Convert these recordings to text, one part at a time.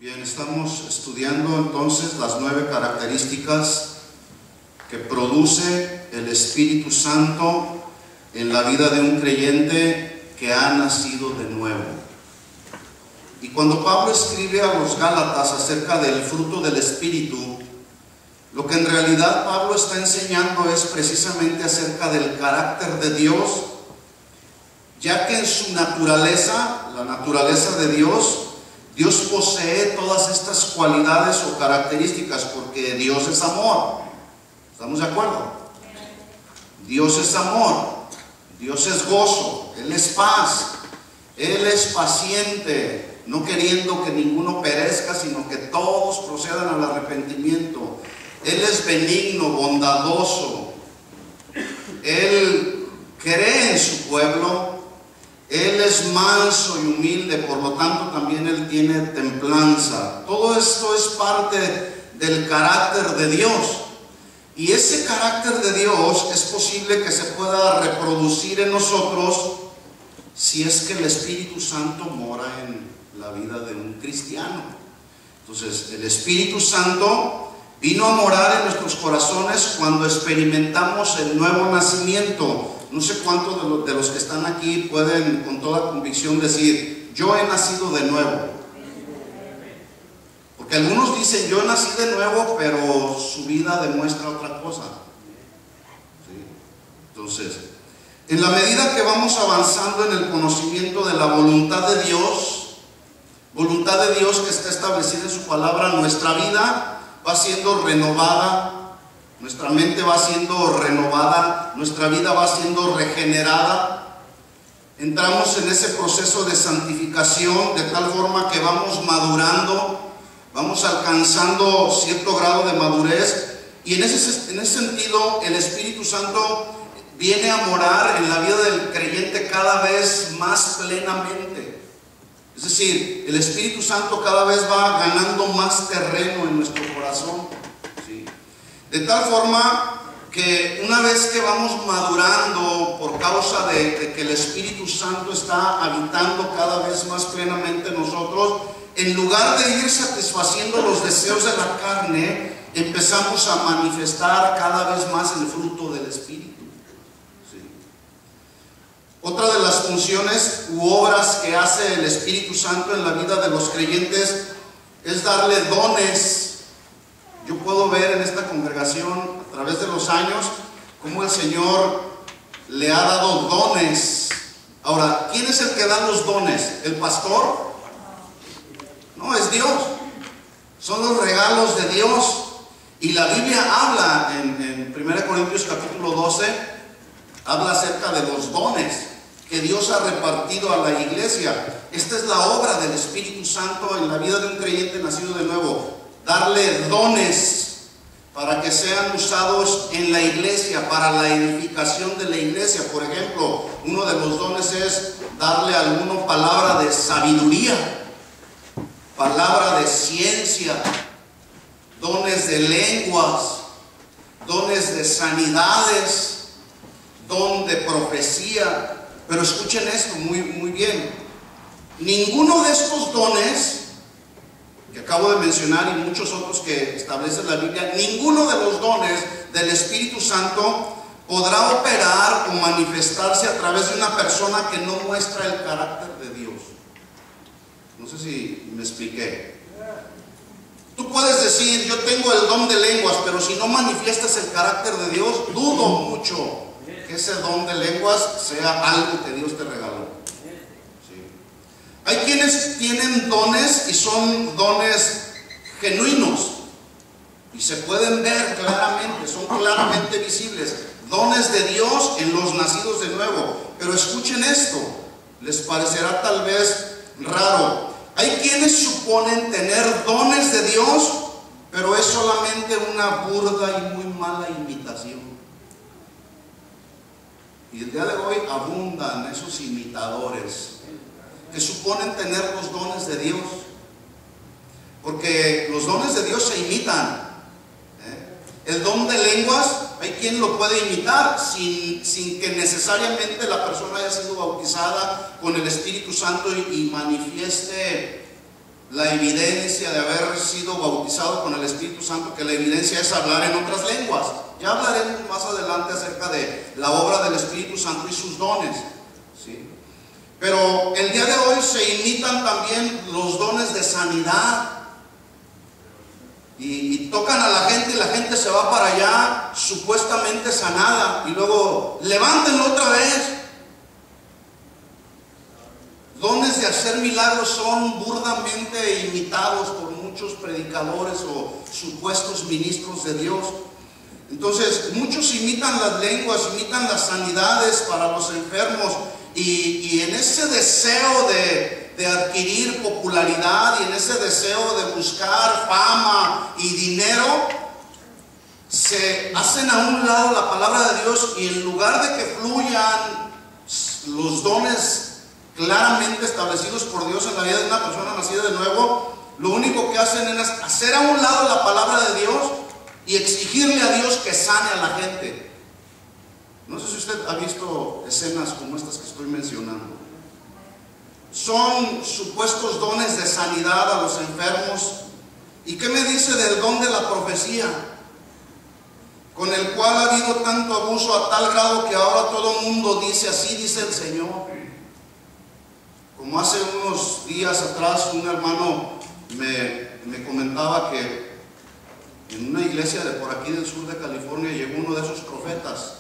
Bien, estamos estudiando entonces las 9 características que produce el Espíritu Santo en la vida de un creyente que ha nacido de nuevo. Y cuando Pablo escribe a los Gálatas acerca del fruto del Espíritu, lo que en realidad Pablo está enseñando es precisamente acerca del carácter de Dios, ya que en su naturaleza, la naturaleza de Dios posee todas estas cualidades o características, porque Dios es amor. ¿Estamos de acuerdo? Dios es amor, Dios es gozo, Él es paz, Él es paciente, no queriendo que ninguno perezca, sino que todos procedan al arrepentimiento. Él es benigno, bondadoso, Él cree en su pueblo, Él es manso y humilde, por lo tanto también Él tiene templanza. Todo esto es parte del carácter de Dios. Y ese carácter de Dios es posible que se pueda reproducir en nosotros si es que el Espíritu Santo mora en la vida de un cristiano. Entonces, el Espíritu Santo vino a morar en nuestros corazones cuando experimentamos el nuevo nacimiento. No sé cuántos de los que están aquí pueden con toda convicción decir: yo he nacido de nuevo. Porque algunos dicen: yo nací de nuevo, pero su vida demuestra otra cosa. ¿Sí? Entonces, en la medida que vamos avanzando en el conocimiento de la voluntad de Dios que está establecida en su palabra, nuestra vida va siendo renovada. Nuestra mente va siendo renovada, nuestra vida va siendo regenerada. Entramos en ese proceso de santificación de tal forma que vamos madurando, vamos alcanzando cierto grado de madurez, y en ese sentido el Espíritu Santo viene a morar en la vida del creyente cada vez más plenamente. Es decir, el Espíritu Santo cada vez va ganando más terreno en nuestro corazón. De tal forma que una vez que vamos madurando por causa de que el Espíritu Santo está habitando cada vez más plenamente en nosotros, en lugar de ir satisfaciendo los deseos de la carne, empezamos a manifestar cada vez más el fruto del Espíritu. ¿Sí? Otra de las funciones u obras que hace el Espíritu Santo en la vida de los creyentes es darle dones. Yo puedo ver en esta congregación a través de los años cómo el Señor le ha dado dones. Ahora, ¿quién es el que da los dones? ¿El pastor? No, es Dios. Son los regalos de Dios. Y la Biblia habla en 1 Corintios capítulo 12, habla acerca de los dones que Dios ha repartido a la iglesia. Esta es la obra del Espíritu Santo en la vida de un creyente nacido de nuevo. Darle dones para que sean usados en la iglesia, para la edificación de la iglesia. Por ejemplo, uno de los dones es darle a alguno palabra de sabiduría, palabra de ciencia, dones de lenguas, dones de sanidades, don de profecía. Pero escuchen esto muy bien: ninguno de estos dones que acabo de mencionar y muchos otros que establece la Biblia, ninguno de los dones del Espíritu Santo podrá operar o manifestarse a través de una persona que no muestra el carácter de Dios. No sé si me expliqué. Tú puedes decir: yo tengo el don de lenguas, pero si no manifiestas el carácter de Dios, dudo mucho que ese don de lenguas sea algo que Dios te regaló. Hay quienes tienen dones y son dones genuinos y se pueden ver claramente, son claramente visibles, dones de Dios en los nacidos de nuevo. Pero escuchen esto, les parecerá tal vez raro. Hay quienes suponen tener dones de Dios, pero es solamente una burda y muy mala imitación. Y el día de hoy abundan esos imitadores que suponen tener los dones de Dios, porque los dones de Dios se imitan. El don de lenguas, hay quien lo puede imitar sin que necesariamente la persona haya sido bautizada con el Espíritu Santo y manifieste la evidencia de haber sido bautizado con el Espíritu Santo, que la evidencia es hablar en otras lenguas. Ya hablaremos más adelante acerca de la obra del Espíritu Santo y sus dones, ¿sí? Pero el día de hoy se imitan también los dones de sanidad. Y tocan a la gente y la gente se va para allá supuestamente sanada. Y luego, levántenlo otra vez. Dones de hacer milagros son burdamente imitados por muchos predicadores o supuestos ministros de Dios. Entonces, muchos imitan las lenguas, imitan las sanidades para los enfermos. Y en ese deseo de adquirir popularidad y en ese deseo de buscar fama y dinero, se hacen a un lado la palabra de Dios, y en lugar de que fluyan los dones claramente establecidos por Dios en la vida de una persona nacida de nuevo, lo único que hacen es hacer a un lado la palabra de Dios y exigirle a Dios que sane a la gente. No sé si usted ha visto escenas como estas que estoy mencionando. Son supuestos dones de sanidad a los enfermos. ¿Y qué me dice del don de la profecía? Con el cual ha habido tanto abuso a tal grado que ahora todo el mundo dice, así dice el Señor. Como hace unos días atrás un hermano me comentaba que en una iglesia de por aquí del sur de California llegó uno de esos profetas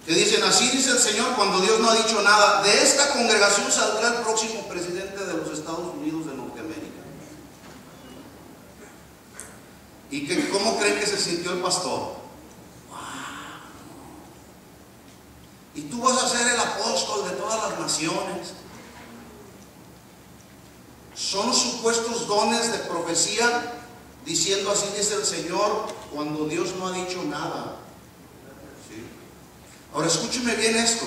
que dicen, así dice el Señor, cuando Dios no ha dicho nada. De esta congregación saldrá el próximo presidente de los Estados Unidos de Norteamérica. ¿Y cómo creen que se sintió el pastor? ¡Wow! Y tú vas a ser el apóstol de todas las naciones. Son supuestos dones de profecía, diciendo así dice el Señor, cuando Dios no ha dicho nada. ¿Sí? Ahora escúcheme bien esto.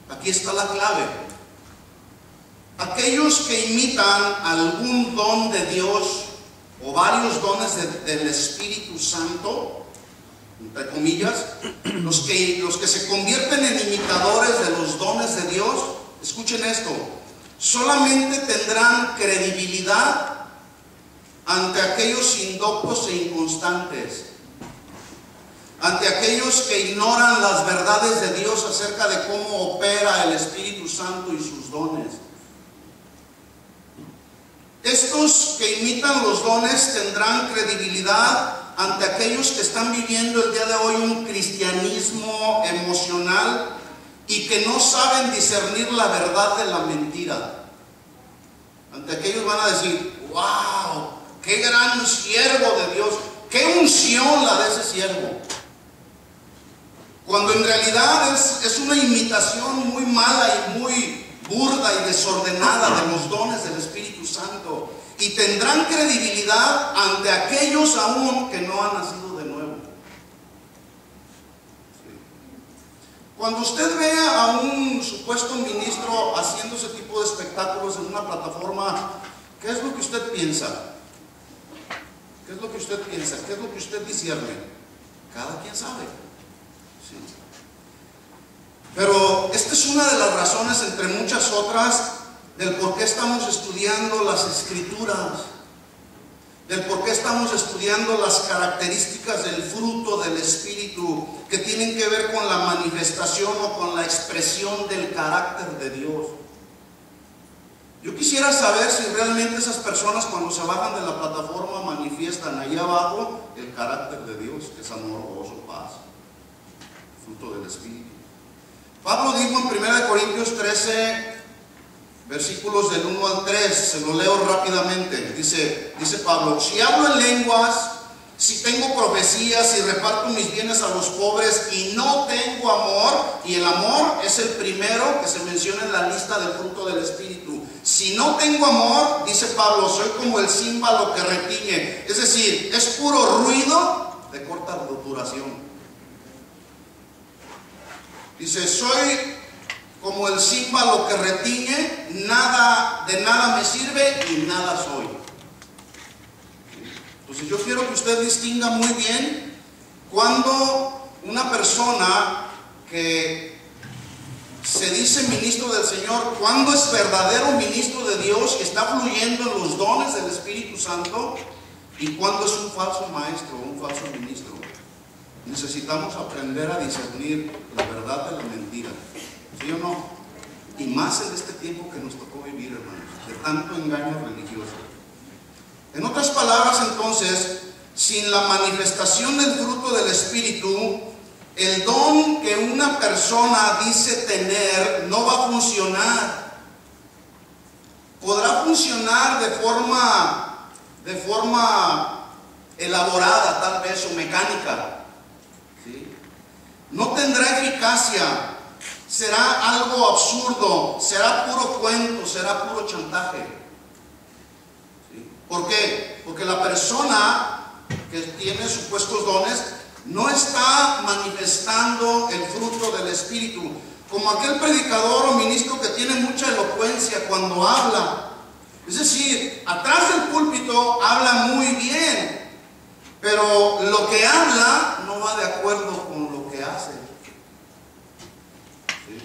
Aquí está la clave. Aquellos que imitan algún don de Dios o varios dones del Espíritu Santo, entre comillas, los que se convierten en imitadores de los dones de Dios, escuchen esto, solamente tendrán credibilidad ante aquellos indoctos e inconstantes, ante aquellos que ignoran las verdades de Dios acerca de cómo opera el Espíritu Santo y sus dones. Estos que imitan los dones tendrán credibilidad ante aquellos que están viviendo el día de hoy un cristianismo emocional y que no saben discernir la verdad de la mentira. Ante aquellos van a decir, wow, qué gran siervo de Dios, qué unción la de ese siervo. Cuando en realidad es una imitación muy mala y muy burda y desordenada de los dones del Espíritu Santo. Y tendrán credibilidad ante aquellos aún que no han nacido de nuevo. Cuando usted vea a un supuesto ministro haciendo ese tipo de espectáculos en una plataforma, ¿qué es lo que usted piensa? ¿Qué es lo que usted piensa? ¿Qué es lo que usted discierne? Cada quien sabe. Sí. Pero esta es una de las razones, entre muchas otras, del por qué estamos estudiando las Escrituras, del por qué estamos estudiando las características del fruto del Espíritu que tienen que ver con la manifestación o con la expresión del carácter de Dios. Yo quisiera saber si realmente esas personas cuando se bajan de la plataforma manifiestan allá abajo el carácter de Dios, que es amor, gozo, paz, fruto del Espíritu. Pablo dijo en 1 Corintios 13, versículos del 1 al 3, se lo leo rápidamente. Dice Pablo, si hablo en lenguas, si tengo profecías, si reparto mis bienes a los pobres y no tengo amor, y el amor es el primero que se menciona en la lista del fruto del Espíritu. Si no tengo amor, dice Pablo, soy como el címbalo que retiñe, es decir, es puro ruido de corta duración. Dice, soy como el címbalo que retiñe, de nada me sirve y nada soy. Entonces yo quiero que usted distinga muy bien cuando una persona que se dice ministro del Señor, cuándo es verdadero ministro de Dios y está fluyendo en los dones del Espíritu Santo, y cuándo es un falso maestro o un falso ministro. Necesitamos aprender a discernir la verdad de la mentira, ¿sí o no? Y más en este tiempo que nos tocó vivir, hermanos, de tanto engaño religioso. En otras palabras, entonces, sin la manifestación del fruto del Espíritu, el don que una persona dice tener no va a funcionar. Podrá funcionar de forma elaborada, tal vez, o mecánica, ¿sí? No tendrá eficacia. Será algo absurdo, será puro cuento, será puro chantaje. ¿Sí? ¿Por qué? Porque la persona que tiene supuestos dones no está manifestando el fruto del Espíritu. Como aquel predicador o ministro que tiene mucha elocuencia cuando habla. Es decir, atrás del púlpito habla muy bien, pero lo que habla no va de acuerdo con lo que hace. ¿Sí?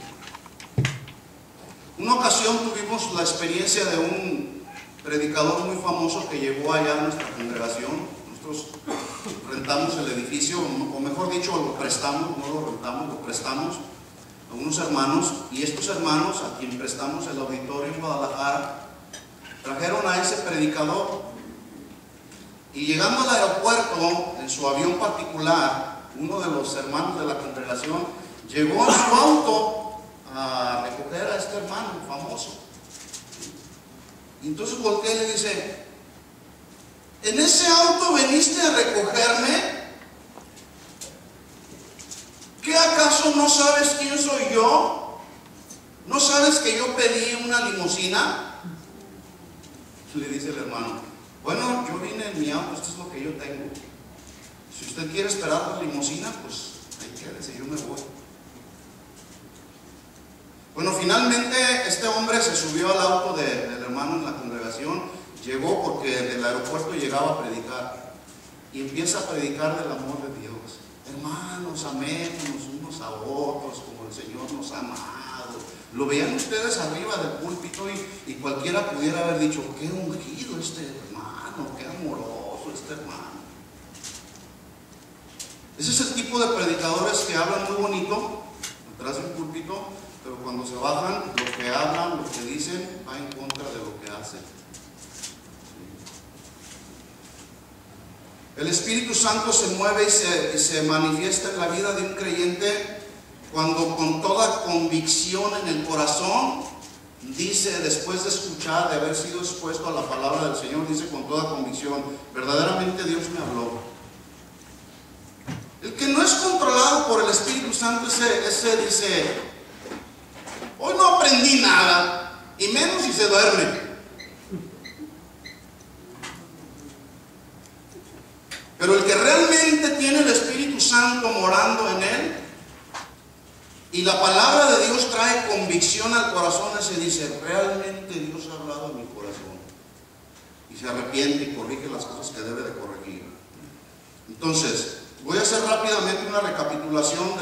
Una ocasión tuvimos la experiencia de un predicador muy famoso que llegó allá a nuestra congregación. Nosotros rentamos el edificio, o mejor dicho, lo prestamos, no lo rentamos, lo prestamos a unos hermanos, y estos hermanos a quien prestamos el auditorio en Guadalajara trajeron a ese predicador, y llegando al aeropuerto en su avión particular, uno de los hermanos de la congregación llegó en su auto a recoger a este hermano famoso, y entonces voltea y le dice: ¿en ese auto veniste a recogerme? ¿Qué acaso no sabes quién soy yo? ¿No sabes que yo pedí una limusina? Le dice el hermano: bueno, yo vine en mi auto, esto es lo que yo tengo. Si usted quiere esperar la limusina, pues ahí quédese, yo me voy. Bueno, finalmente este hombre se subió al auto del hermano en la congregación, llegó porque del aeropuerto llegaba a predicar, y empieza a predicar del amor de Dios. Hermanos, amémonos unos a otros como el Señor nos ha amado. Lo veían ustedes arriba del púlpito y cualquiera pudiera haber dicho: qué ungido este hermano, qué amoroso este hermano. Ese es el tipo de predicadores que hablan muy bonito atrás del púlpito, pero cuando se bajan, lo que hablan, lo que dicen, va en contra de lo que hacen. El Espíritu Santo se mueve y se manifiesta en la vida de un creyente cuando con toda convicción en el corazón dice, después de escuchar, de haber sido expuesto a la palabra del Señor, dice con toda convicción: verdaderamente Dios me habló. El que no es controlado por el Espíritu Santo, ese dice: hoy no aprendí nada, y menos si se duerme. Pero el que realmente tiene el Espíritu Santo morando en él, y la palabra de Dios trae convicción al corazón, ese dice: realmente Dios ha hablado en mi corazón, y se arrepiente y corrige las cosas que debe de corregir. Entonces, voy a hacer rápidamente una recapitulación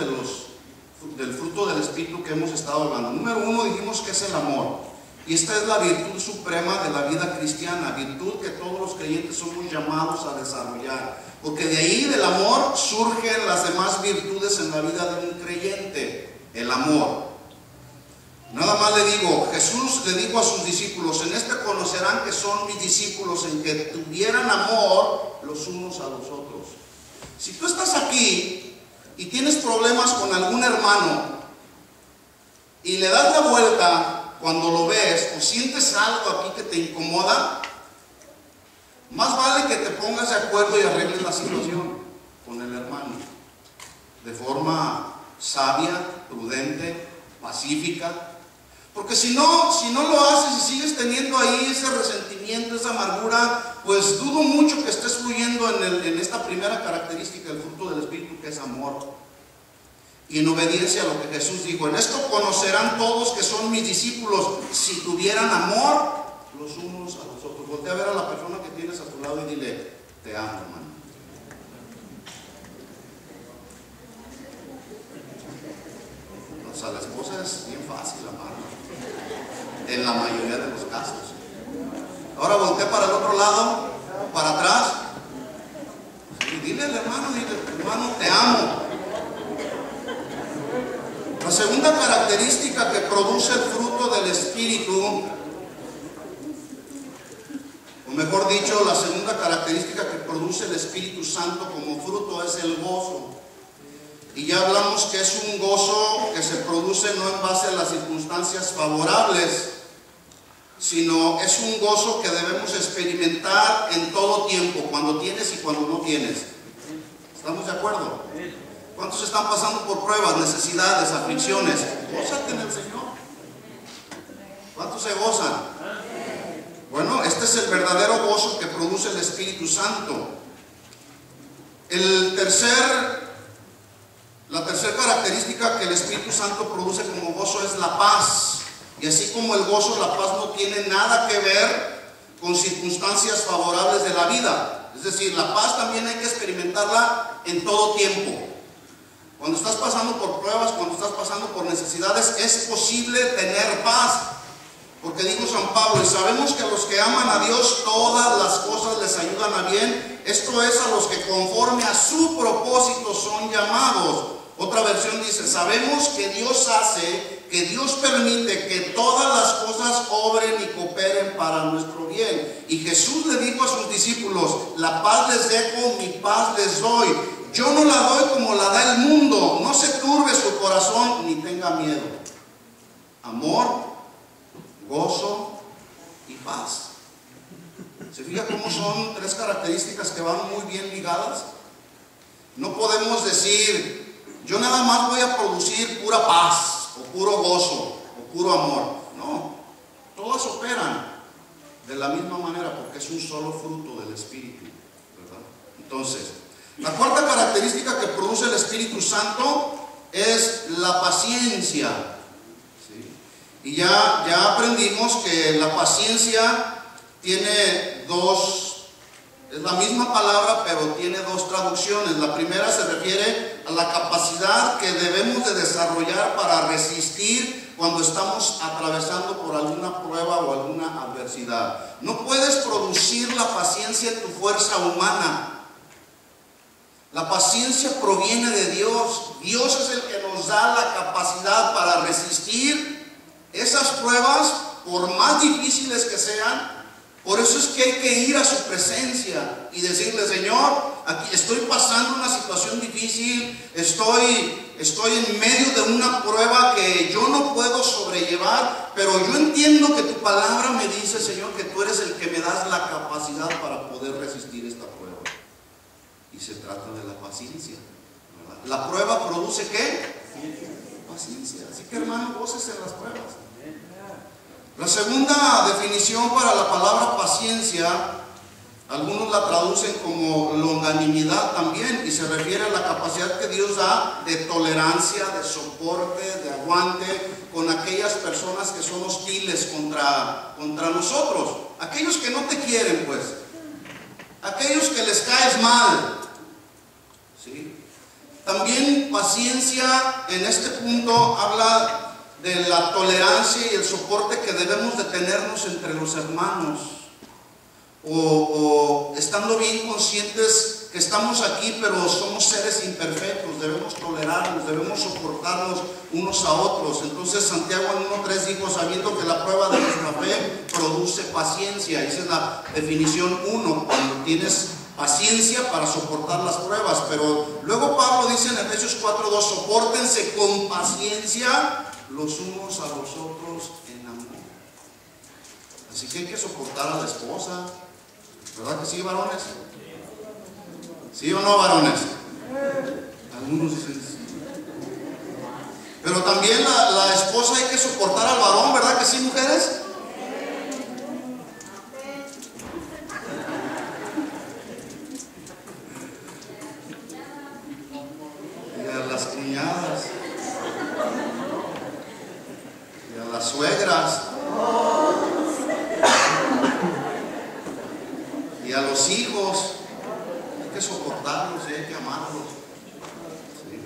del fruto del Espíritu que hemos estado hablando. Número 1, dijimos que es el amor, y esta es la virtud suprema de la vida cristiana, virtud que todos los creyentes somos llamados a desarrollar, porque de ahí, del amor, surgen las demás virtudes en la vida de un creyente. El amor. Nada más le digo, Jesús le dijo a sus discípulos: en este conocerán que son mis discípulos, en que tuvieran amor los unos a los otros. Si tú estás aquí y tienes problemas con algún hermano y le das la vuelta cuando lo ves, o sientes algo aquí que te incomoda, más vale que te pongas de acuerdo y arregles la situación con el hermano de forma sabia, prudente, pacífica. Porque si no lo haces y sigues teniendo ahí ese resentimiento, esa amargura, pues dudo mucho que estés fluyendo en esta primera característica del fruto del Espíritu, que es amor. Y en obediencia a lo que Jesús dijo: en esto conocerán todos que son mis discípulos, si tuvieran amor los unos a los otros. Voltea a ver a la persona que tienes a tu lado y dile: te amo, hermano. O sea, la esposa es bien fácil. voltee para el otro lado o para atrás. Sí, dile al hermano, te amo. La segunda característica que produce el fruto del Espíritu, o mejor dicho, la segunda característica que produce el Espíritu Santo como fruto es el gozo. Y ya hablamos que es un gozo que se produce no en base a las circunstancias favorables, sino es un gozo que debemos experimentar en todo tiempo, cuando tienes y cuando no tienes. ¿Estamos de acuerdo? ¿Cuántos están pasando por pruebas, necesidades, aflicciones? Gózate en el Señor. ¿Cuántos se gozan? Bueno, este es el verdadero gozo que produce el Espíritu Santo. La tercera característica que el Espíritu Santo produce como gozo es la paz. Y así como el gozo, la paz no tiene nada que ver con circunstancias favorables de la vida. Es decir, la paz también hay que experimentarla en todo tiempo. Cuando estás pasando por pruebas, cuando estás pasando por necesidades, es posible tener paz. Porque dijo San Pablo, y sabemos que a los que aman a Dios todas las cosas les ayudan a bien. Esto es a los que conforme a su propósito son llamados. Otra versión dice, sabemos que Dios hace, que Dios permite que todas las cosas obren y cooperen para nuestro bien. Y Jesús le dijo a sus discípulos, la paz les dejo, mi paz les doy. Yo no la doy como la da el mundo. No se turbe su corazón ni tenga miedo. Amor, gozo y paz. ¿Se fija cómo son tres características que van muy bien ligadas? No podemos decir, yo nada más voy a producir pura paz, o puro gozo, o puro amor. No, todas operan de la misma manera porque es un solo fruto del Espíritu, ¿verdad? Entonces, la cuarta característica que produce el Espíritu Santo es la paciencia. ¿Sí? Y ya aprendimos que la paciencia tiene es la misma palabra, pero tiene dos traducciones. La primera se refiere a la capacidad que debemos de desarrollar para resistir cuando estamos atravesando por alguna prueba o alguna adversidad. No puedes producir la paciencia en tu fuerza humana. La paciencia proviene de Dios. Dios es el que nos da la capacidad para resistir esas pruebas, por más difíciles que sean. Por eso es que hay que ir a su presencia y decirle, Señor, aquí estoy pasando una situación difícil, estoy en medio de una prueba que yo no puedo sobrellevar, pero yo entiendo que tu palabra me dice, Señor, que tú eres el que me das la capacidad para poder resistir esta prueba. Y se trata de la paciencia, ¿verdad? La prueba produce ¿qué? Paciencia. Así que, hermano, gócese en las pruebas. La segunda definición para la palabra paciencia, algunos la traducen como longanimidad también, y se refiere a la capacidad que Dios da de tolerancia, de soporte, de aguante con aquellas personas que son hostiles contra nosotros, aquellos que no te quieren, pues, aquellos que les caes mal. ¿Sí? También paciencia en este punto habla de la tolerancia y el soporte que debemos de tenernos entre los hermanos, o estando bien conscientes que estamos aquí, pero somos seres imperfectos, debemos tolerarnos, debemos soportarnos unos a otros. Entonces Santiago en 1:3 dijo, sabiendo que la prueba de nuestra fe produce paciencia. Esa es la definición 1, cuando tienes paciencia para soportar las pruebas. Pero luego Pablo dice en Efesios 4:2, sopórtense con paciencia los unos a los otros en amor. Así que hay que soportar a la esposa, ¿verdad que sí, varones? ¿Sí o no, varones? Algunos dicen sí. Pero también la esposa hay que soportar al varón, ¿verdad que sí, mujeres? Y a las cuñadas, y a las suegras, y a los hijos. Hay que soportarlos y hay que amarlos. ¿Sí?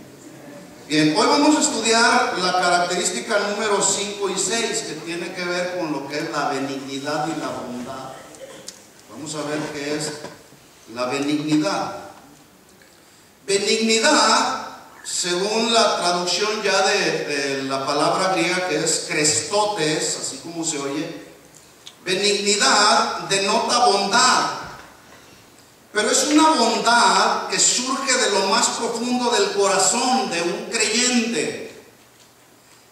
Bien, hoy vamos a estudiar la característica número 5 y 6, que tiene que ver con lo que es la benignidad y la bondad. Vamos a ver qué es la benignidad. Benignidad, según la traducción ya de la palabra griega que es Christotes, así como se oye, benignidad denota bondad, pero es una bondad que surge de lo más profundo del corazón de un creyente.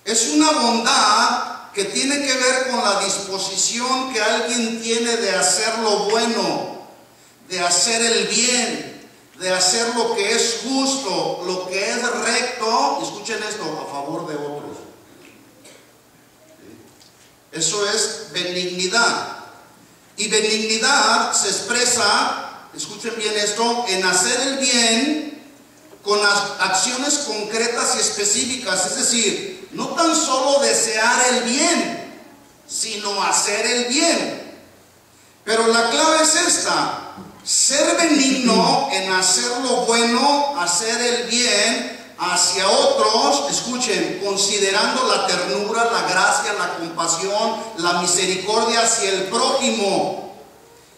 Es una bondad que tiene que ver con la disposición que alguien tiene de hacer lo bueno, de hacer el bien, de hacer lo que es justo, lo que es recto, escuchen esto, a favor de otros. Eso es benignidad. Y benignidad se expresa, escuchen bien esto, en hacer el bien con acciones concretas y específicas. Es decir, no tan solo desear el bien, sino hacer el bien. Pero la clave es esta: ser benigno en hacer lo bueno, hacer el bien hacia otros, escuchen, considerando la ternura, la gracia, la compasión, la misericordia hacia el prójimo.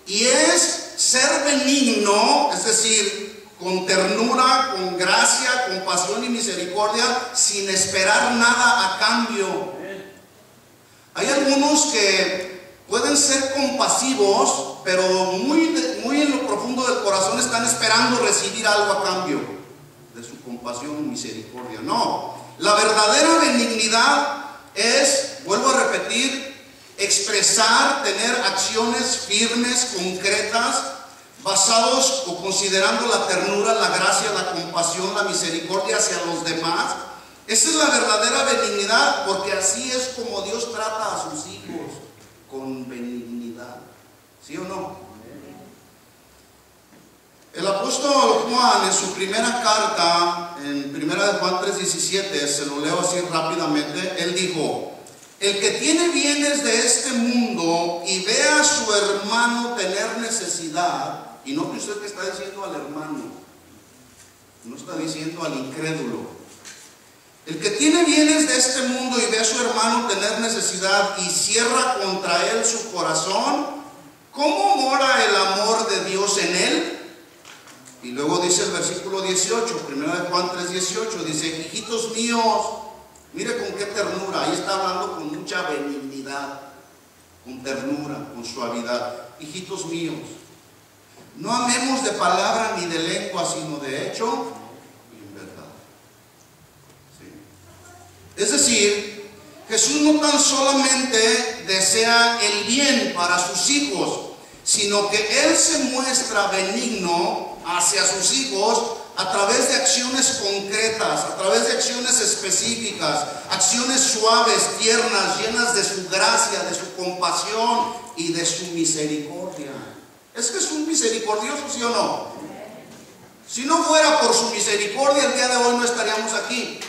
Y es ser benigno, es decir, con ternura, con gracia, compasión y misericordia, sin esperar nada a cambio. Hay algunos que pueden ser compasivos, pero muy en lo profundo del corazón están esperando recibir algo a cambio de su compasión y misericordia. No, la verdadera benignidad es, vuelvo a repetir, expresar, tener acciones firmes, concretas, basados o considerando la ternura, la gracia, la compasión, la misericordia hacia los demás. Esa es la verdadera benignidad, porque así es como Dios trata a sus hijos, con benignidad. ¿Sí o no? El apóstol Juan, en su primera carta, en 1 Juan 3:17, se lo leo así rápidamente, él dijo: el que tiene bienes de este mundo y ve a su hermano tener necesidad, y no que usted que está diciendo al hermano, no está diciendo al incrédulo. El que tiene bienes de este mundo y ve a su hermano tener necesidad y cierra contra él su corazón, ¿cómo mora el amor de Dios en él? Y luego dice el versículo 18, 1 Juan 3:18, dice: hijitos míos, mire con qué ternura, ahí está hablando con mucha benignidad, con ternura, con suavidad. Hijitos míos, no amemos de palabra ni de lengua, sino de hecho y en verdad. ¿Sí? Es decir, Jesús no tan solamente desea el bien para sus hijos, sino que Él se muestra benigno hacia sus hijos a través de acciones concretas, a través de acciones específicas, acciones suaves, tiernas, llenas de su gracia, de su compasión y de su misericordia. ¿Es Jesús misericordioso, sí o no? Si no fuera por su misericordia, el día de hoy no estaríamos aquí.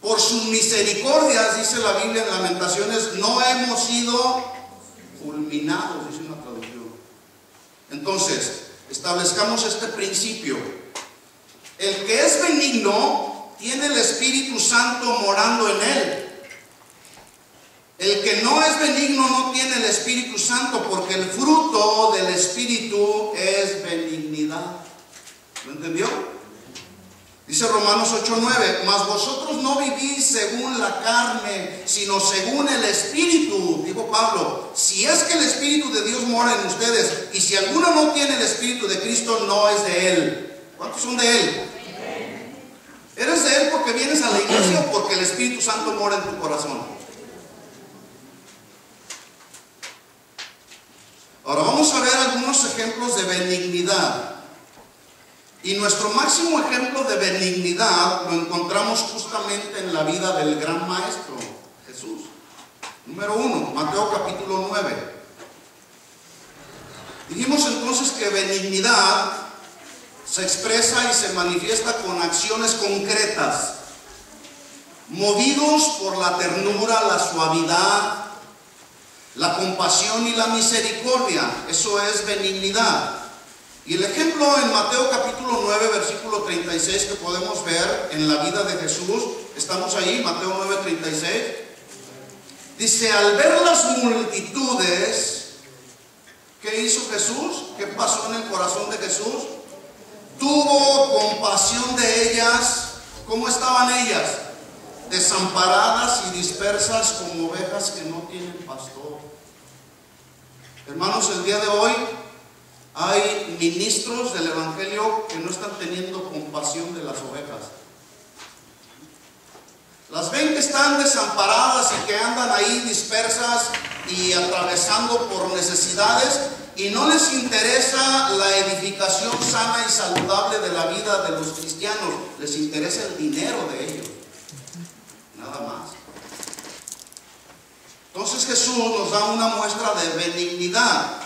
Por sus misericordias, dice la Biblia en Lamentaciones, no hemos sido fulminados, dice una traducción. Entonces, establezcamos este principio: el que es benigno tiene el Espíritu Santo morando en él. El que no es benigno no tiene el Espíritu Santo, porque el fruto del Espíritu es benignidad. ¿Lo entendió? Dice Romanos 8:9: mas vosotros no vivís según la carne, sino según el Espíritu. Dijo Pablo: si es que el Espíritu de Dios mora en ustedes, y si alguno no tiene el Espíritu de Cristo, no es de Él. ¿Cuántos son de Él? ¿Eres de Él porque vienes a la iglesia o porque el Espíritu Santo mora en tu corazón? Ahora vamos a ver algunos ejemplos de benignidad. Y nuestro máximo ejemplo de benignidad lo encontramos justamente en la vida del gran maestro, Jesús. Número 1, Mateo capítulo 9. Dijimos entonces que benignidad se expresa y se manifiesta con acciones concretas, movidos por la ternura, la suavidad, la compasión y la misericordia. Eso es benignidad. Y el ejemplo en Mateo capítulo 9, versículo 36 que podemos ver en la vida de Jesús, estamos ahí, Mateo 9, 36, dice: al ver las multitudes, hizo Jesús? ¿Qué pasó en el corazón de Jesús? Tuvo compasión de ellas. ¿Cómo estaban ellas? Desamparadas y dispersas como ovejas que no tienen pastor. Hermanos, el día de hoy hay ministros del Evangelio que no están teniendo compasión de las ovejas. Las ven que están desamparadas y que andan ahí dispersas y atravesando por necesidades, y no les interesa la edificación sana y saludable de la vida de los cristianos. Les interesa el dinero de ellos, nada más. Entonces Jesús nos da una muestra de benignidad.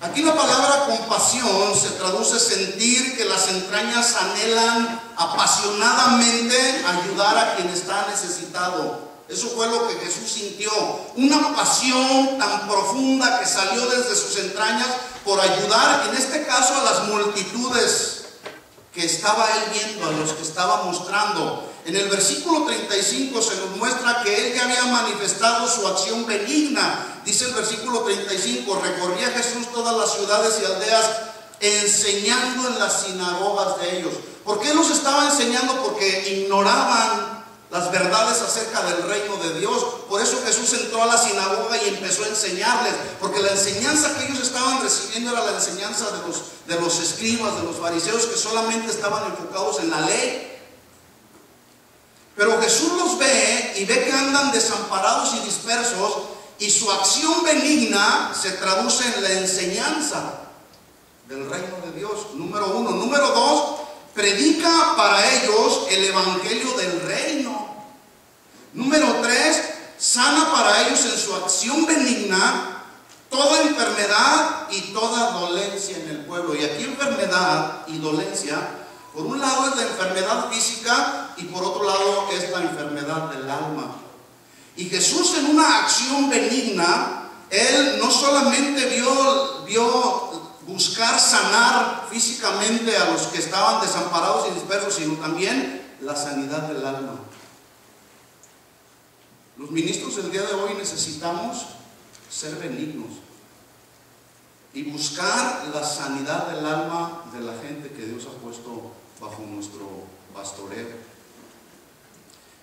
Aquí la palabra compasión se traduce sentir que las entrañas anhelan apasionadamente ayudar a quien está necesitado. Eso fue lo que Jesús sintió, una pasión tan profunda que salió desde sus entrañas por ayudar, en este caso a las multitudes que estaba él viendo, a los que estaba mostrando. En el versículo 35 se nos muestra que él ya había manifestado su acción benigna. Dice el versículo 35, recorría Jesús todas las ciudades y aldeas enseñando en las sinagogas de ellos. ¿Por qué los estaba enseñando? Porque ignoraban las verdades acerca del reino de Dios. Por eso Jesús entró a la sinagoga y empezó a enseñarles, porque la enseñanza que ellos estaban recibiendo era la enseñanza de los escribas, de los fariseos, que solamente estaban enfocados en la ley. Pero Jesús los ve y ve que andan desamparados y dispersos, y su acción benigna se traduce en la enseñanza del reino de Dios. Número uno. Número dos, predica para ellos el evangelio del reino. Número tres, sana para ellos en su acción benigna toda enfermedad y toda dolencia en el pueblo. Y aquí enfermedad y dolencia, por un lado es la enfermedad física y por otro lado es la enfermedad del alma. Y Jesús, en una acción benigna, él no solamente vio buscar sanar físicamente a los que estaban desamparados y dispersos, sino también la sanidad del alma. Los ministros del día de hoy necesitamos ser benignos y buscar la sanidad del alma de la gente que Dios ha puesto bajo nuestro pastoreo.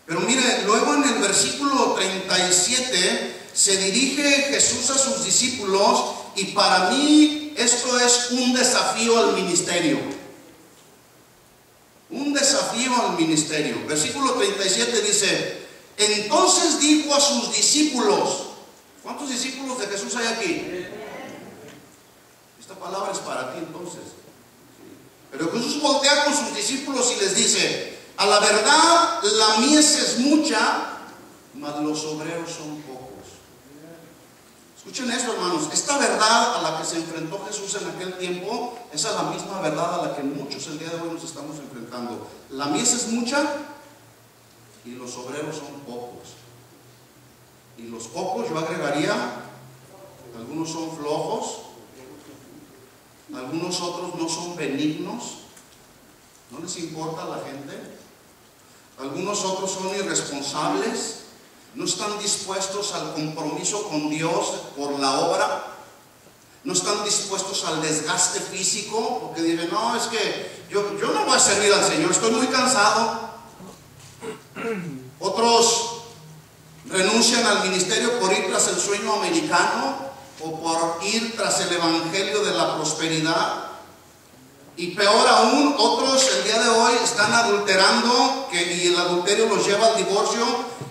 Pero mire, luego en el versículo 37 se dirige Jesús a sus discípulos, y para mí esto es un desafío al ministerio. Un desafío al ministerio. Versículo 37 dice: entonces dijo a sus discípulos. ¿Cuántos discípulos de Jesús hay aquí? Esta palabra es para ti entonces. Pero Jesús voltea con sus discípulos y les dice: a la verdad la mies es mucha, mas los obreros son pocos. Escuchen esto, hermanos. Esta verdad a la que se enfrentó Jesús en aquel tiempo, esa es la misma verdad a la que muchos el día de hoy nos estamos enfrentando. La mies es mucha y los obreros son pocos. Y los pocos, yo agregaría, algunos son flojos, algunos otros no son benignos, no les importa a la gente, algunos otros son irresponsables, no están dispuestos al compromiso con Dios por la obra, no están dispuestos al desgaste físico, porque dicen: no, es que yo no voy a servir al Señor, estoy muy cansado. Otros renuncian al ministerio por ir tras el sueño americano o por ir tras el evangelio de la prosperidad. Y peor aún, otros el día de hoy están adulterando, y el adulterio los lleva al divorcio.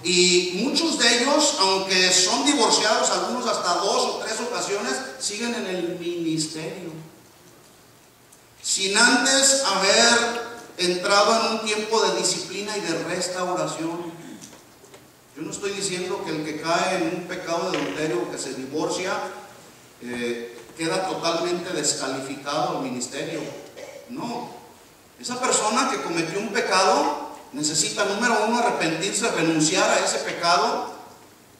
Y muchos de ellos, aunque son divorciados, algunos hasta 2 o 3 ocasiones, siguen en el ministerio, sin antes haber entrado en un tiempo de disciplina y de restauración. Yo no estoy diciendo que el que cae en un pecado de adulterio o que se divorcia queda totalmente descalificado al ministerio. No, esa persona que cometió un pecado necesita, número uno, arrepentirse, renunciar a ese pecado,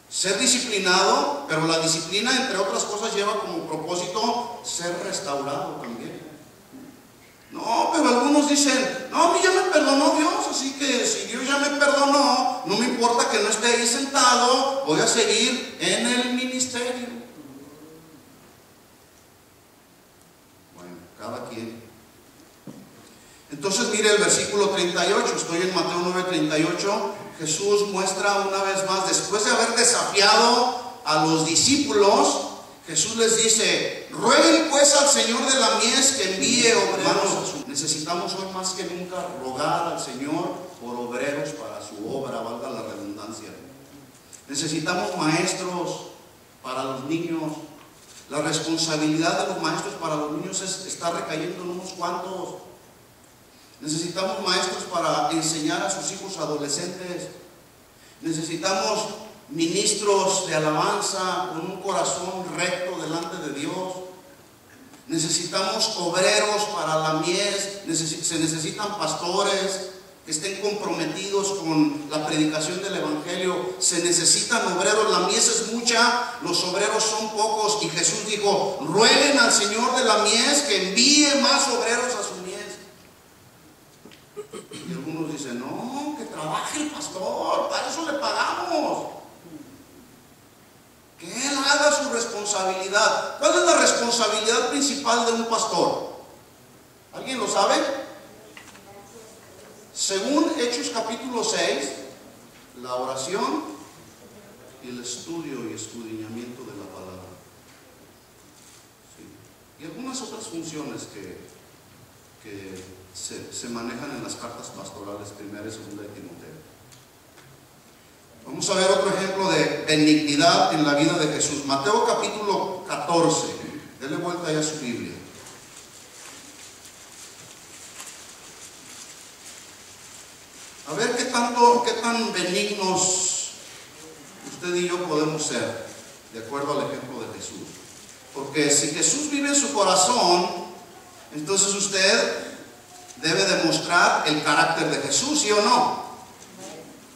ser disciplinado, pero la disciplina, entre otras cosas, lleva como propósito ser restaurado también. No, pero algunos dicen: no, a mí ya me perdonó Dios, así que si Dios ya me perdonó, no me importa que no esté ahí sentado, voy a seguir en el ministerio. cada quien. Entonces mire el versículo 38, estoy en Mateo 9:38. Jesús muestra una vez más, después de haber desafiado a los discípulos, Jesús les dice: rueguen pues al Señor de la mies que envíe obreros. Necesitamos hoy más que nunca rogar al Señor por obreros para su obra, valga la redundancia. Necesitamos maestros para los niños. La responsabilidad de los maestros para los niños está recayendo en unos cuantos. Necesitamos maestros para enseñar a sus hijos adolescentes. Necesitamos ministros de alabanza con un corazón recto delante de Dios. Necesitamos obreros para la mies. Se necesitan pastores que estén comprometidos con la predicación del evangelio. Se necesitan obreros. La mies es mucha, los obreros son pocos, y Jesús dijo: rueguen al Señor de la mies que envíe más obreros a su mies. Y algunos dicen: no, que trabaje el pastor, para eso le pagamos. Que él haga su responsabilidad. ¿Cuál es la responsabilidad principal de un pastor? ¿Alguien lo sabe? Según Hechos capítulo 6, la oración y el estudio y escudriñamiento de la palabra. Sí. Y algunas otras funciones que se manejan en las cartas pastorales, primera y segunda de Timoteo. Vamos a ver otro ejemplo de benignidad en la vida de Jesús. Mateo capítulo 14. Dele vuelta ya a su Biblia. A ver qué tan benignos usted y yo podemos ser, de acuerdo al ejemplo de Jesús. Porque si Jesús vive en su corazón, entonces usted debe demostrar el carácter de Jesús, ¿sí o no?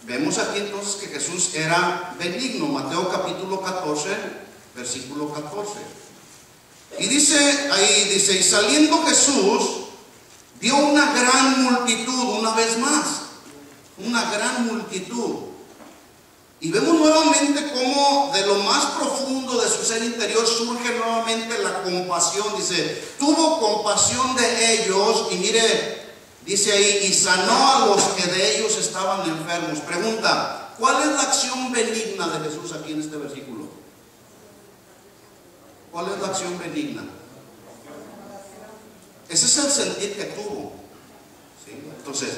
Vemos aquí entonces que Jesús era benigno. Mateo capítulo 14, versículo 14. Y dice, y saliendo Jesús, vio una gran multitud, una vez más, una gran multitud. Y vemos nuevamente cómo de lo más profundo de su ser interior surge nuevamente la compasión. Dice, tuvo compasión de ellos, y mire, dice ahí, y sanó a los que de ellos estaban enfermos. Pregunta, ¿cuál es la acción benigna de Jesús aquí en este versículo? ¿Cuál es la acción benigna? Ese es el sentir que tuvo. ¿Sí? Entonces,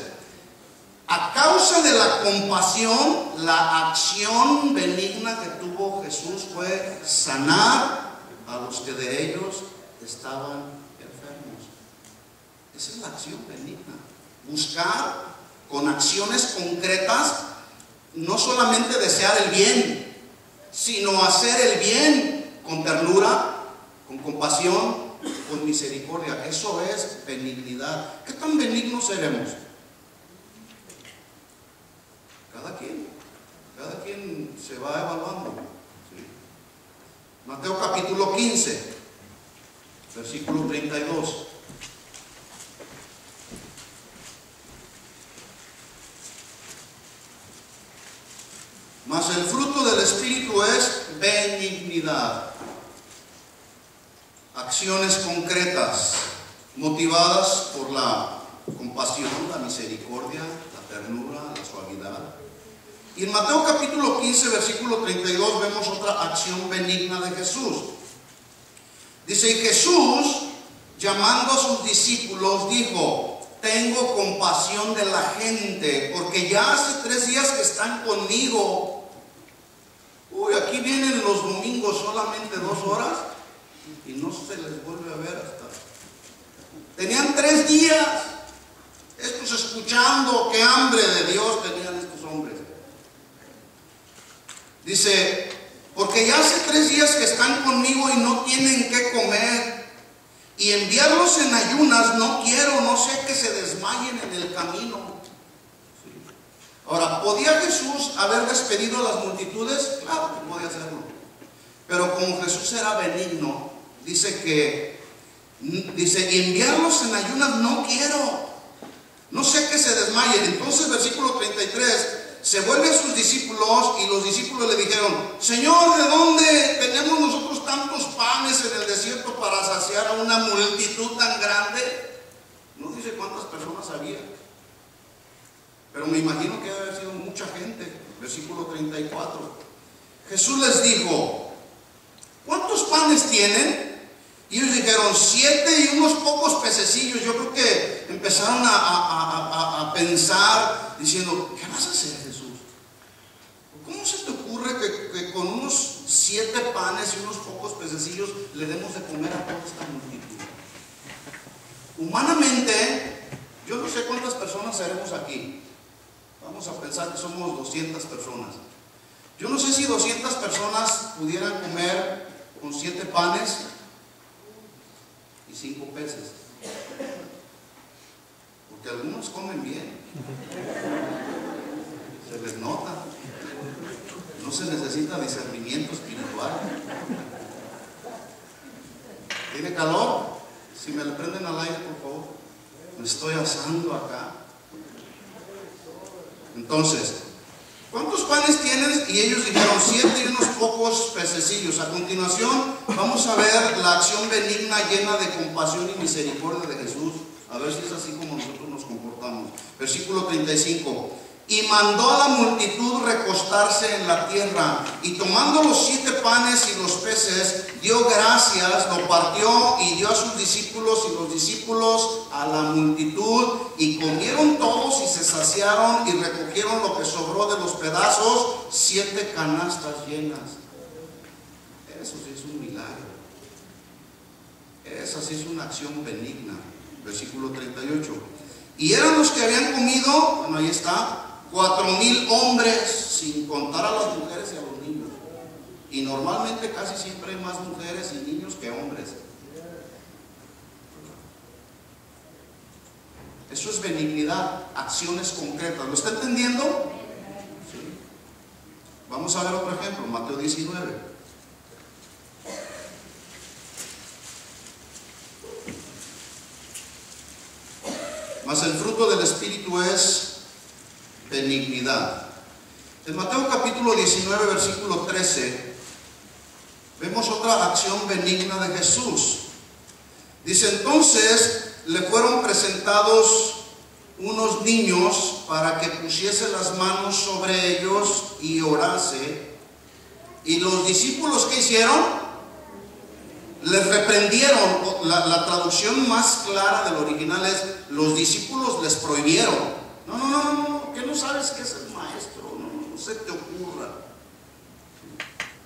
a causa de la compasión, la acción benigna que tuvo Jesús fue sanar a los que de ellos estaban enfermos. Esa es la acción benigna. Buscar con acciones concretas, no solamente desear el bien, sino hacer el bien con ternura, con compasión, con misericordia. Eso es benignidad. ¿Qué tan benignos seremos? Cada quien se va evaluando. ¿Sí? Mateo capítulo 15, versículo 32. Mas el fruto del Espíritu es benignidad. Acciones concretas, motivadas por la compasión, la misericordia, la ternura, la suavidad. Y en Mateo capítulo 15, versículo 32, vemos otra acción benigna de Jesús. Dice, y Jesús, llamando a sus discípulos, dijo, tengo compasión de la gente, porque ya hace 3 días que están conmigo. Aquí vienen los domingos solamente 2 horas y no se les vuelve a ver hasta. Tenían 3 días, estos escuchando, qué hambre de Dios tenían estos hombres. Dice, porque ya hace 3 días que están conmigo y no tienen qué comer. Y enviarlos en ayunas no quiero, no sé que se desmayen en el camino. Sí. Ahora, ¿podía Jesús haber despedido a las multitudes? Claro que podía hacerlo. Pero como Jesús era benigno, dice, enviarlos en ayunas no quiero, no sé que se desmayen. Entonces, versículo 33, se vuelve a sus discípulos y los discípulos le dijeron: Señor, ¿de dónde tenemos nosotros tantos panes en el desierto para saciar a una multitud tan grande? No dice cuántas personas había, pero me imagino que debe haber sido mucha gente. Versículo 34. Jesús les dijo: ¿cuántos panes tienen? Y ellos dijeron: 7 y unos pocos pececillos. Yo creo que empezaron a pensar, diciendo: ¿qué vas a hacer, Jesús? ¿Cómo se te ocurre que con unos 7 panes y unos pocos pececillos le demos de comer a toda esta multitud? Humanamente, yo no sé cuántas personas seremos aquí. Vamos a pensar que somos 200 personas. Yo no sé si 200 personas pudieran comer con 7 panes y 5 peces, porque algunos comen bien, se les nota, no se necesita discernimiento espiritual. ¿Tiene calor? Si me le prenden al aire, por favor, me estoy asando acá. Entonces, ¿cuántos panes tienes? Y ellos dijeron: 7 y unos pocos pececillos. A continuación vamos a ver la acción benigna, llena de compasión y misericordia de Jesús. A ver si es así como nosotros nos comportamos. Versículo 35. Y mandó a la multitud recostarse en la tierra, y tomando los 7 panes y los peces, dio gracias, lo partió y dio a sus discípulos, y los discípulos a la multitud, y comieron todos y se saciaron, y recogieron lo que sobró de los pedazos, 7 canastas llenas. Eso sí es un milagro. Esa sí es una acción benigna. Versículo 38. Y eran los que habían comido, bueno, ahí está, 4,000 hombres, sin contar a las mujeres y a los niños. Y normalmente casi siempre hay más mujeres y niños que hombres. Eso es benignidad, acciones concretas. ¿Lo está entendiendo? Sí. Vamos a ver otro ejemplo, Mateo 19. Mas el fruto del Espíritu es benignidad. En Mateo capítulo 19, versículo 13, vemos otra acción benigna de Jesús. Dice: entonces le fueron presentados unos niños para que pusiese las manos sobre ellos y orase. Y los discípulos, ¿qué hicieron? Les reprendieron. La traducción más clara del original es: los discípulos les prohibieron. No, que no sabes que es el maestro, no se te ocurra.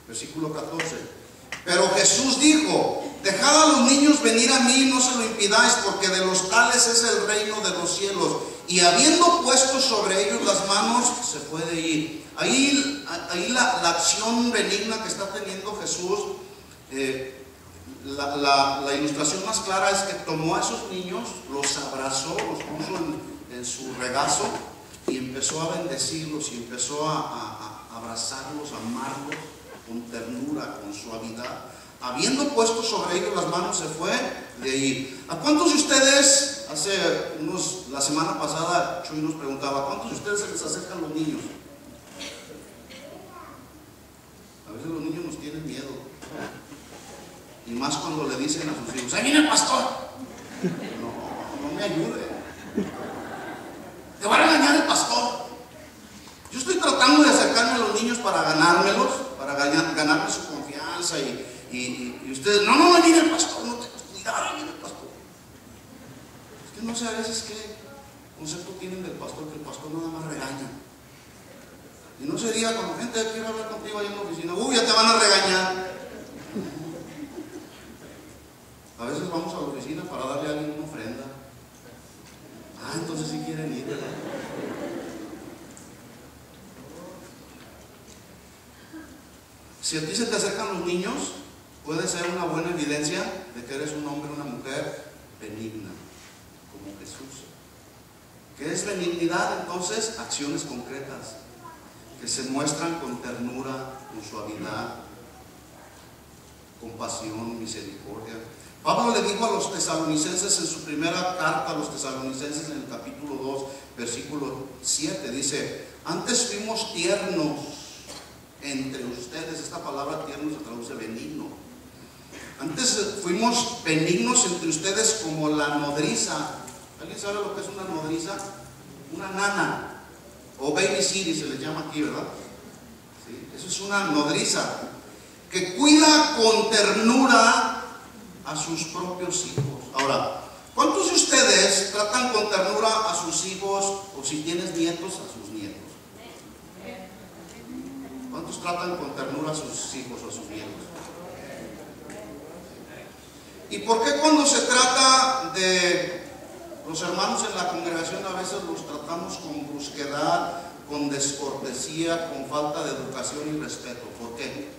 Versículo 14. Pero Jesús dijo: dejad a los niños venir a mí, no se lo impidáis, porque de los tales es el reino de los cielos. Y habiendo puesto sobre ellos las manos, se puede ir. Ahí la acción benigna que está teniendo Jesús, la ilustración más clara es que tomó a esos niños, los abrazó, los puso en su regazo y empezó a bendecirlos, y empezó a abrazarlos, a amarlos con ternura, con suavidad. Habiendo puesto sobre ellos las manos, se fue de ahí. ¿A cuántos de ustedes, la semana pasada Chuy nos preguntaba, ¿a cuántos de ustedes se les acercan los niños? A veces los niños nos tienen miedo, y más cuando le dicen a sus hijos: ¡ahí viene el pastor! No me ayude, te va a regañar el pastor. Yo estoy tratando de acercarme a los niños para ganármelos, para ganarme su confianza, y ustedes: no, ahí viene el pastor, no tengas cuidado, ahí viene el pastor. Es que no sé a veces qué concepto tienen del pastor, que el pastor nada más regaña. Y no sería cuando gente quiere hablar contigo ahí en la oficina: ya te van a regañar. A veces vamos a la oficina para darle a alguien una ofrenda. Entonces sí quieren ir, ¿verdad? Si a ti se te acercan los niños, puede ser una buena evidencia de que eres un hombre o una mujer benigna, como Jesús. ¿Qué es benignidad? Entonces, acciones concretas que se muestran con ternura, con suavidad, compasión, misericordia. Pablo le dijo a los tesalonicenses en su primera carta a los tesalonicenses en el capítulo 2, versículo 7, dice: antes fuimos tiernos entre ustedes. Esta palabra tierno se traduce benigno. Antes fuimos benignos entre ustedes como la nodriza. ¿Alguien sabe lo que es una nodriza? Una nana, o baby city se les llama aquí, ¿verdad? ¿Sí? Eso es una nodriza que cuida con ternura a sus propios hijos. Ahora, ¿cuántos de ustedes tratan con ternura a sus hijos, o si tienes nietos, a sus nietos? ¿Cuántos tratan con ternura a sus hijos o a sus nietos? ¿Y por qué cuando se trata de los hermanos en la congregación a veces los tratamos con brusquedad, con descortesía, con falta de educación y respeto? ¿Por qué?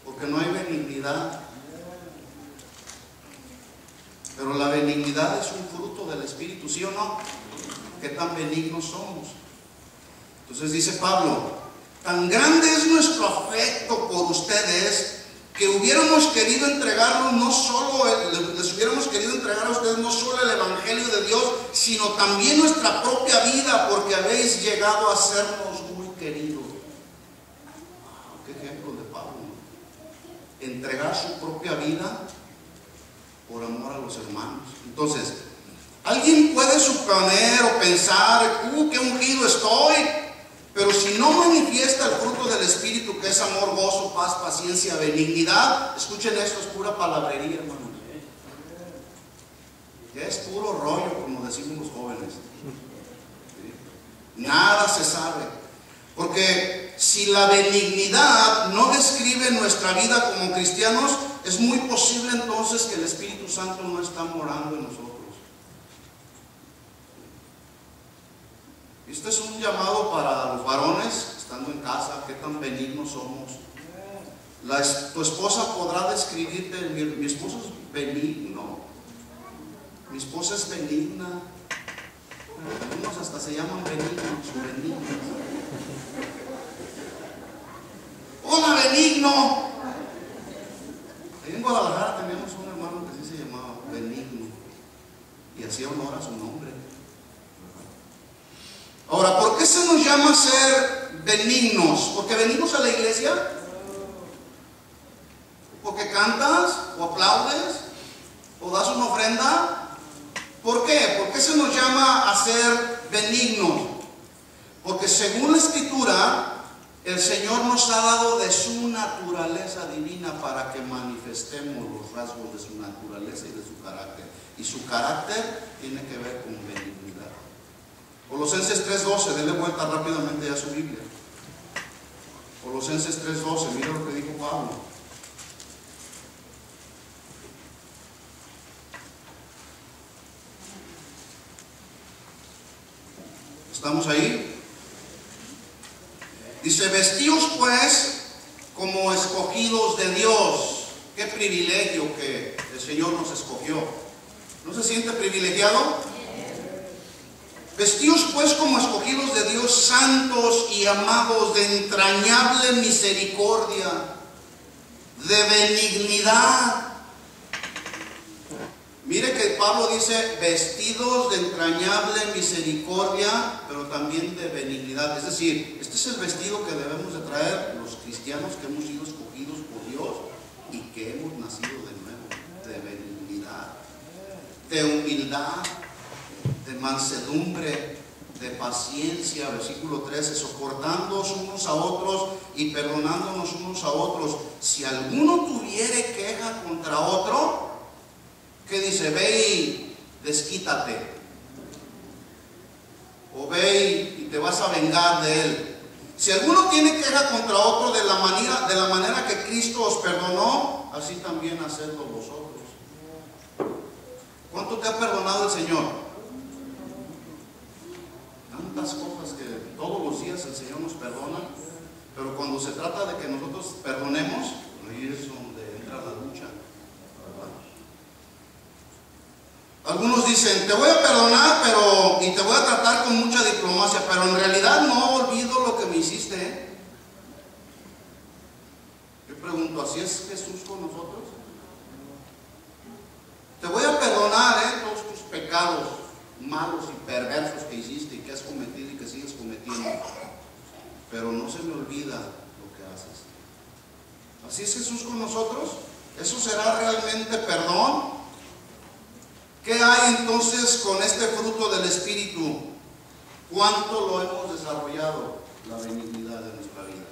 Porque no hay benignidad. Pero la benignidad es un fruto del Espíritu, ¿sí o no? ¿Qué tan benignos somos? Entonces dice Pablo: tan grande es nuestro afecto por ustedes que hubiéramos querido entregarlos no solo, les hubiéramos querido entregar a ustedes no solo el Evangelio de Dios, sino también nuestra propia vida, porque habéis llegado a sernos muy queridos. Wow, qué ejemplo de Pablo, ¿no? Entregar su propia vida por amor a los hermanos. Entonces, alguien puede suponer o pensar: qué ungido estoy. Pero si no manifiesta el fruto del Espíritu, que es amor, gozo, paz, paciencia, benignidad, escuchen esto, es pura palabrería, hermanos. Es puro rollo, como decimos los jóvenes. Nada se sabe. Porque si la benignidad no describe nuestra vida como cristianos, es muy posible entonces que el Espíritu Santo no está morando en nosotros. Este es un llamado para los varones, estando en casa: qué tan benignos somos. Tu esposa podrá describirte: mi esposo es benigno, mi esposa es benigna. Algunos hasta se llaman benignos o benignas. Hola, benigno. Ahí en Guadalajara teníamos un hermano que sí se llamaba Benigno y hacía honor a su nombre. Ahora, ¿por qué se nos llama ser benignos? ¿Porque venimos a la iglesia? ¿Porque cantas o aplaudes o das una ofrenda? ¿Por qué? ¿Por qué se nos llama a ser benignos? Porque según la Escritura, el Señor nos ha dado de su naturaleza divina para que manifestemos los rasgos de su naturaleza y de su carácter. Y su carácter tiene que ver con benignidad. Colosenses 3:12, denle vuelta rápidamente a su Biblia. Colosenses 3:12, mira lo que dijo Pablo. ¿Estamos ahí? Dice: vestíos pues como escogidos de Dios. Qué privilegio que el Señor nos escogió. ¿No se siente privilegiado? Vestíos pues como escogidos de Dios, santos y amados, de entrañable misericordia, de benignidad. Mire que Pablo dice vestidos de entrañable misericordia, pero también de benignidad. Es decir, este es el vestido que debemos de traer los cristianos que hemos sido escogidos por Dios y que hemos nacido de nuevo, de benignidad, de humildad, de mansedumbre, de paciencia. Versículo 13: soportándoos unos a otros y perdonándonos unos a otros. Si alguno tuviere queja contra otro, ¿qué dice? Ve y desquítate, o ve y te vas a vengar de él. Si alguno tiene queja contra otro, de la manera que Cristo os perdonó, así también hacedlo vosotros. ¿Cuánto te ha perdonado el Señor? Tantas cosas que todos los días el Señor nos perdona, pero cuando se trata de que nosotros perdonemos, ahí es donde entra la lucha, ¿verdad? Algunos dicen: te voy a perdonar, y te voy a tratar con mucha diplomacia, pero en realidad no olvido lo que me hiciste, ¿eh? Pregunto, ¿así es Jesús con nosotros? Te voy a perdonar todos tus pecados malos y perversos que hiciste y que has cometido y que sigues cometiendo, pero no se me olvida lo que haces. ¿Así es Jesús con nosotros? ¿Eso será realmente perdón? ¿Qué hay entonces con este fruto del Espíritu? ¿Cuánto lo hemos desarrollado? La benignidad de nuestra vida.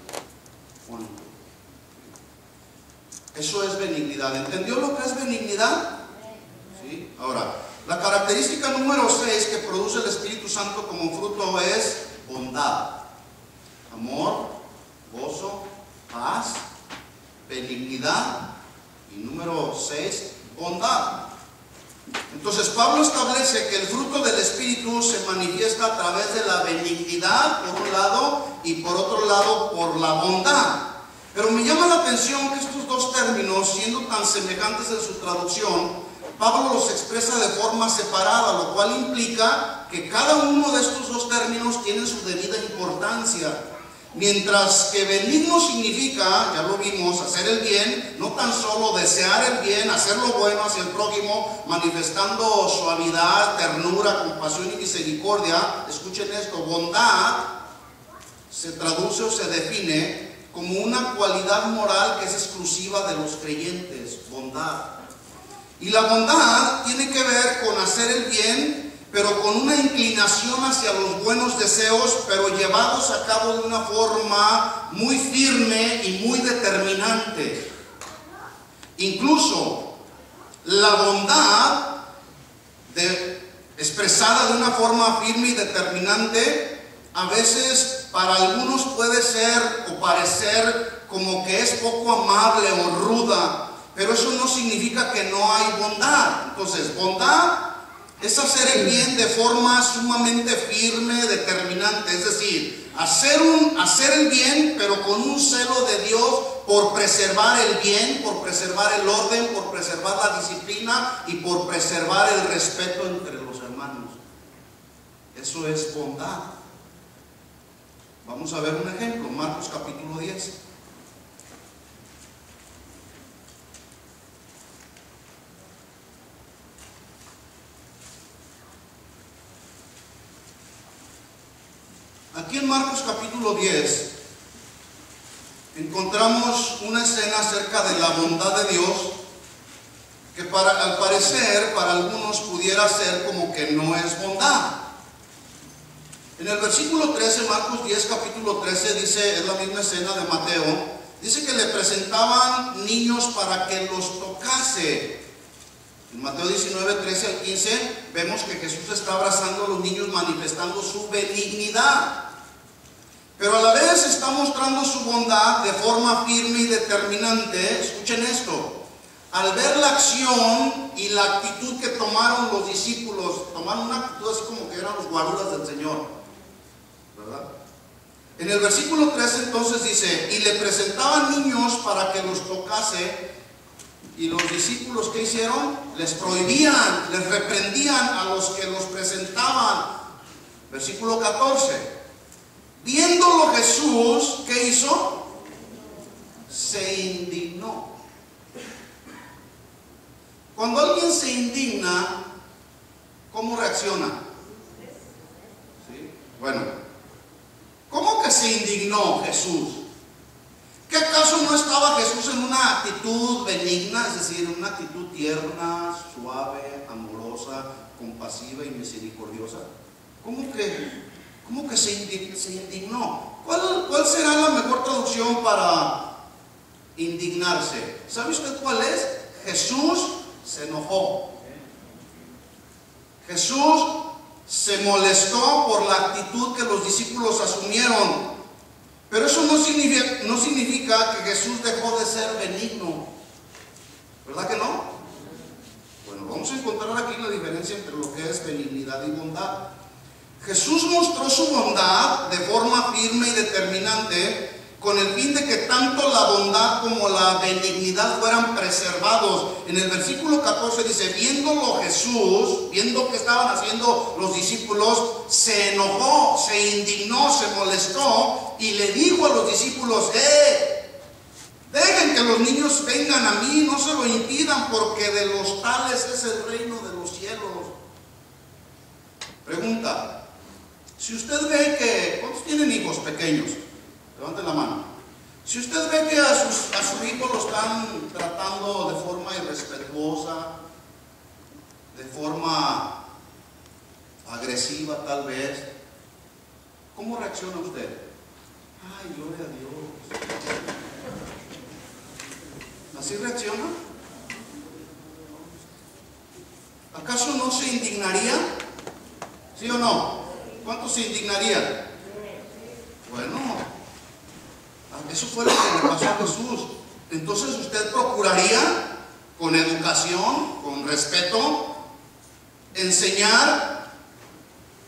¿Cuánto? Eso es benignidad. ¿Entendió lo que es benignidad? ¿Sí? Ahora, la característica número 6 que produce el Espíritu Santo como fruto es bondad, amor, gozo, paz, benignidad y número 6, bondad. Entonces Pablo establece que el fruto del Espíritu se manifiesta a través de la benignidad por un lado y por otro lado por la bondad. Pero me llama la atención que estos dos términos, siendo tan semejantes en su traducción, Pablo los expresa de forma separada, lo cual implica que cada uno de estos dos términos tiene su debida importancia. Mientras que benigno significa, ya lo vimos, hacer el bien, no tan solo desear el bien, hacer lo bueno hacia el prójimo, manifestando suavidad, ternura, compasión y misericordia. Escuchen esto, bondad se traduce o se define como una cualidad moral que es exclusiva de los creyentes, bondad. Y la bondad tiene que ver con hacer el bien, pero con una inclinación hacia los buenos deseos, pero llevados a cabo de una forma muy firme y muy determinante. Incluso la bondad expresada de una forma firme y determinante, a veces para algunos puede ser o parecer como que es poco amable o ruda, pero eso no significa que no hay bondad. Entonces, bondad es hacer el bien de forma sumamente firme, determinante, es decir, hacer el bien, pero con un celo de Dios por preservar el bien, por preservar el orden, por preservar la disciplina y por preservar el respeto entre los hermanos. Eso es bondad. Vamos a ver un ejemplo, Marcos capítulo 10. Aquí en Marcos capítulo 10 encontramos una escena acerca de la bondad de Dios que al parecer para algunos pudiera ser como que no es bondad. En el versículo 13, Marcos 10 capítulo 13 dice, es la misma escena de Mateo, dice que le presentaban niños para que los tocase. En Mateo 19, 13 al 15 vemos que Jesús está abrazando a los niños manifestando su benignidad, pero a la vez está mostrando su bondad de forma firme y determinante. Escuchen esto, al ver la acción y la actitud que tomaron los discípulos, tomaron una actitud así como que eran los guaruras del Señor, ¿verdad? En el versículo 13 entonces dice, y le presentaban niños para que los tocase. Y los discípulos, ¿qué hicieron? Les prohibían, les reprendían a los que los presentaban. Versículo 14. Viéndolo Jesús, ¿qué hizo? Se indignó. Cuando alguien se indigna, ¿cómo reacciona? ¿Sí? Bueno, ¿cómo que se indignó Jesús? ¿Qué acaso no estaba Jesús en una actitud benigna, es decir, en una actitud tierna, suave, amorosa, compasiva y misericordiosa? ¿Cómo que se indignó? ¿Cuál será la mejor traducción para indignarse? ¿Sabe usted cuál es? Jesús se enojó. Jesús se molestó por la actitud que los discípulos asumieron. Pero eso no significa que Jesús dejó de ser benigno, ¿verdad que no? Bueno, vamos a encontrar aquí la diferencia entre lo que es benignidad y bondad. Jesús mostró su bondad de forma firme y determinante con el fin de que tanto la bondad como la benignidad fueran preservados. En el versículo 14 dice, viéndolo Jesús, viendo que estaban haciendo los discípulos, se enojó, se indignó, se molestó y le dijo a los discípulos, dejen que que los niños vengan a mí, no se lo impidan, porque de los tales es el reino de los cielos. Pregunta: si usted ve que, ¿cuántos tienen hijos pequeños? Levanten la mano. Si usted ve que a su hijo lo están tratando de forma irrespetuosa, de forma agresiva tal vez, ¿cómo reacciona usted? Ay, gloria a Dios. ¿Así reacciona? ¿Acaso no se indignaría? ¿Sí o no? ¿Cuántos se indignarían? Bueno, eso fue lo que le pasó a Jesús. Entonces usted procuraría, con educación, con respeto, enseñar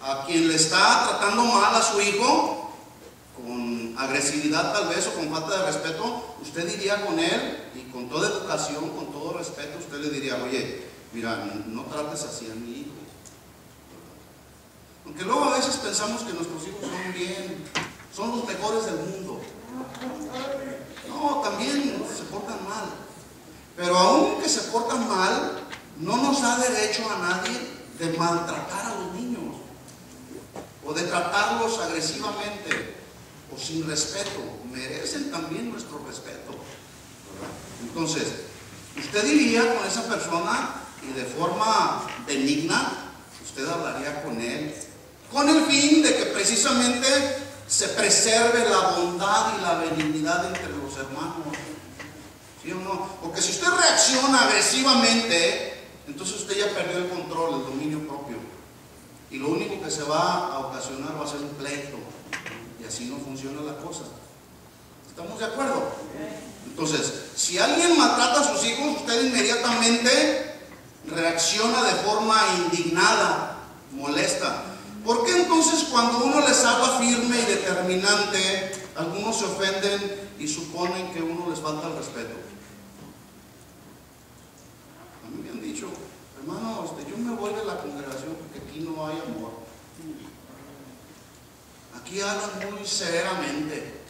a quien le está tratando mal a su hijo, con agresividad tal vez o con falta de respeto. Usted iría con él y con toda educación, con todo respeto, usted le diría: oye, mira, no trates así a mi hijo. Aunque luego a veces pensamos que nuestros hijos son bien, son los mejores del mundo. No, también se portan mal. Pero aun que se portan mal, no nos da derecho a nadie de maltratar a los niños o de tratarlos agresivamente o sin respeto. Merecen también nuestro respeto, ¿verdad? Entonces, usted iría con esa persona y de forma benigna, usted hablaría con él, con el fin de que precisamente se preserve la bondad y la benignidad entre los hermanos. ¿Sí o no? Porque si usted reacciona agresivamente, entonces usted ya perdió el control, el dominio propio. Y lo único que se va a ocasionar va a ser un pleito. Y así no funciona la cosa. ¿Estamos de acuerdo? Entonces, si alguien maltrata a sus hijos, usted inmediatamente reacciona de forma indignada, molesta. ¿Por qué entonces cuando uno les habla firme y determinante, algunos se ofenden y suponen que uno les falta el respeto? A mí me han dicho: hermano, yo me voy de la congregación porque aquí no hay amor. Aquí hablan muy severamente.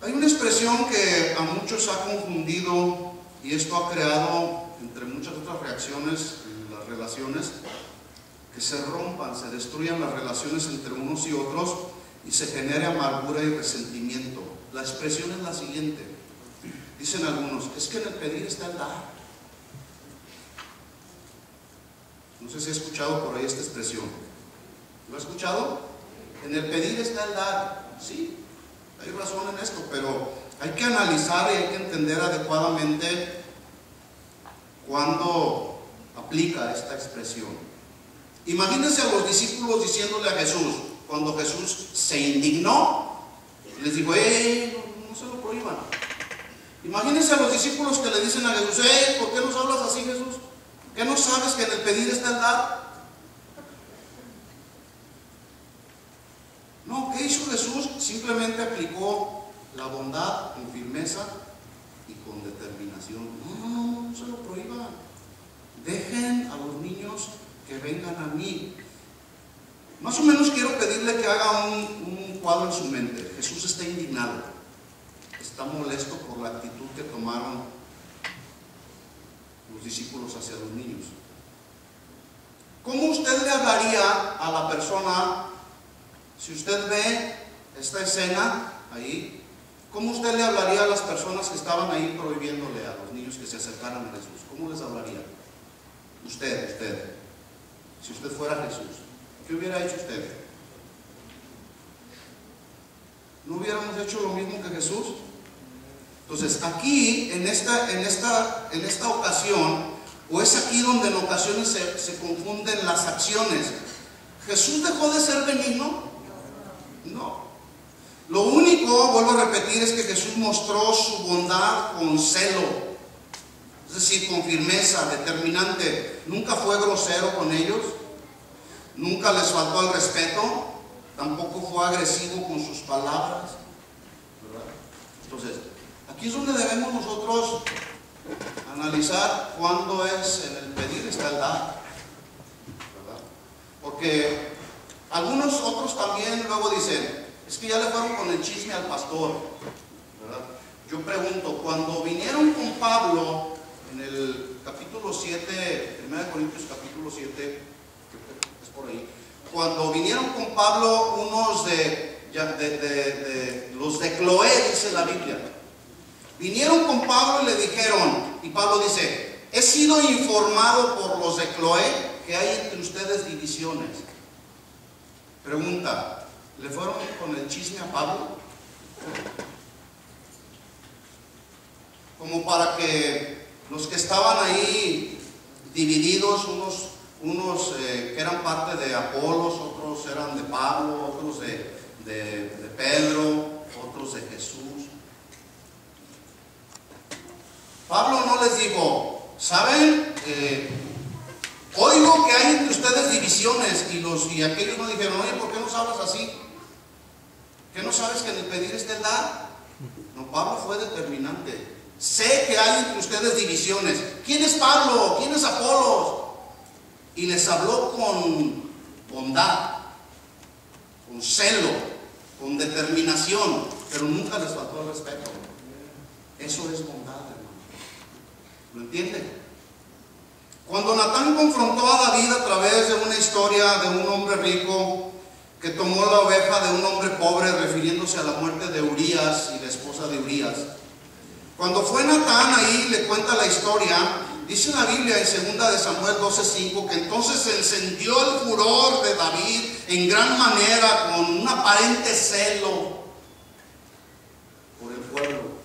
Hay una expresión que a muchos ha confundido y esto ha creado, entre muchas otras reacciones, las relaciones, que se rompan, se destruyan las relaciones entre unos y otros y se genere amargura y resentimiento. La expresión es la siguiente. Dicen algunos: es que en el pedir está el dar. No sé si ha escuchado por ahí esta expresión. ¿Lo ha escuchado? En el pedir está el dar. Sí, hay razón en esto, pero hay que analizar y hay que entender adecuadamente cuándo aplica esta expresión. Imagínense a los discípulos diciéndole a Jesús, cuando Jesús se indignó, les dijo: no se lo prohíban. Imagínense a los discípulos que le dicen a Jesús: ¿por qué nos hablas así, Jesús? ¿Qué no sabes que en el pedir está el dar? No, ¿qué hizo Jesús? Simplemente aplicó la bondad con firmeza y con determinación. No se lo prohíban. Dejen a los niños que vengan a mí. Más o menos quiero pedirle que haga un cuadro en su mente. Jesús está indignado, está molesto por la actitud que tomaron los discípulos hacia los niños. ¿Cómo usted le hablaría a la persona si usted ve esta escena ahí? ¿Cómo usted le hablaría a las personas que estaban ahí prohibiéndole a los niños que se acercaran a Jesús? ¿Cómo les hablaría? Usted. Si usted fuera Jesús, ¿qué hubiera hecho usted? ¿No hubiéramos hecho lo mismo que Jesús? Entonces, aquí, en esta ocasión, o es aquí donde en ocasiones se confunden las acciones. ¿Jesús dejó de ser benigno? No. Lo único, vuelvo a repetir, es que Jesús mostró su bondad con celo, es decir, con firmeza, determinante. Nunca fue grosero con ellos, nunca les faltó el respeto, tampoco fue agresivo con sus palabras, ¿verdad? Entonces, aquí es donde debemos nosotros analizar cuándo es en el pedir está el dar, ¿verdad? Porque algunos otros también luego dicen: Es que ya le fueron con el chisme al pastor, ¿verdad? Yo pregunto, cuando vinieron con Pablo en el capítulo 7, 1 Corintios capítulo 7, es por ahí, cuando vinieron con Pablo unos los de Cloé, dice la Biblia, vinieron con Pablo y le dijeron, y Pablo dice, he sido informado por los de Cloé que hay entre ustedes divisiones. Pregunta, ¿le fueron con el chisme a Pablo? Como para que los que estaban ahí divididos, unos que eran parte de Apolos, otros eran de Pablo, otros de Pedro, otros de Jesús. Pablo no les dijo, ¿saben? Oigo que hay entre ustedes divisiones, y aquellos no dijeron, oye, ¿por qué nos hablas así? ¿Qué no sabes que en el pedir está el dar? No, Pablo fue determinante. Sé que hay entre ustedes divisiones. ¿Quién es Pablo? ¿Quién es Apolos? Y les habló con bondad, con celo, con determinación, pero nunca les faltó el respeto. Eso es bondad, hermano. ¿Lo entienden? Cuando Natán confrontó a David a través de una historia de un hombre rico que tomó la oveja de un hombre pobre, refiriéndose a la muerte de Urías y la esposa de Urías, cuando fue Natán ahí, le cuenta la historia, dice la Biblia en 2 de Samuel 12:5 que entonces se encendió el furor de David en gran manera, con un aparente celo por el pueblo.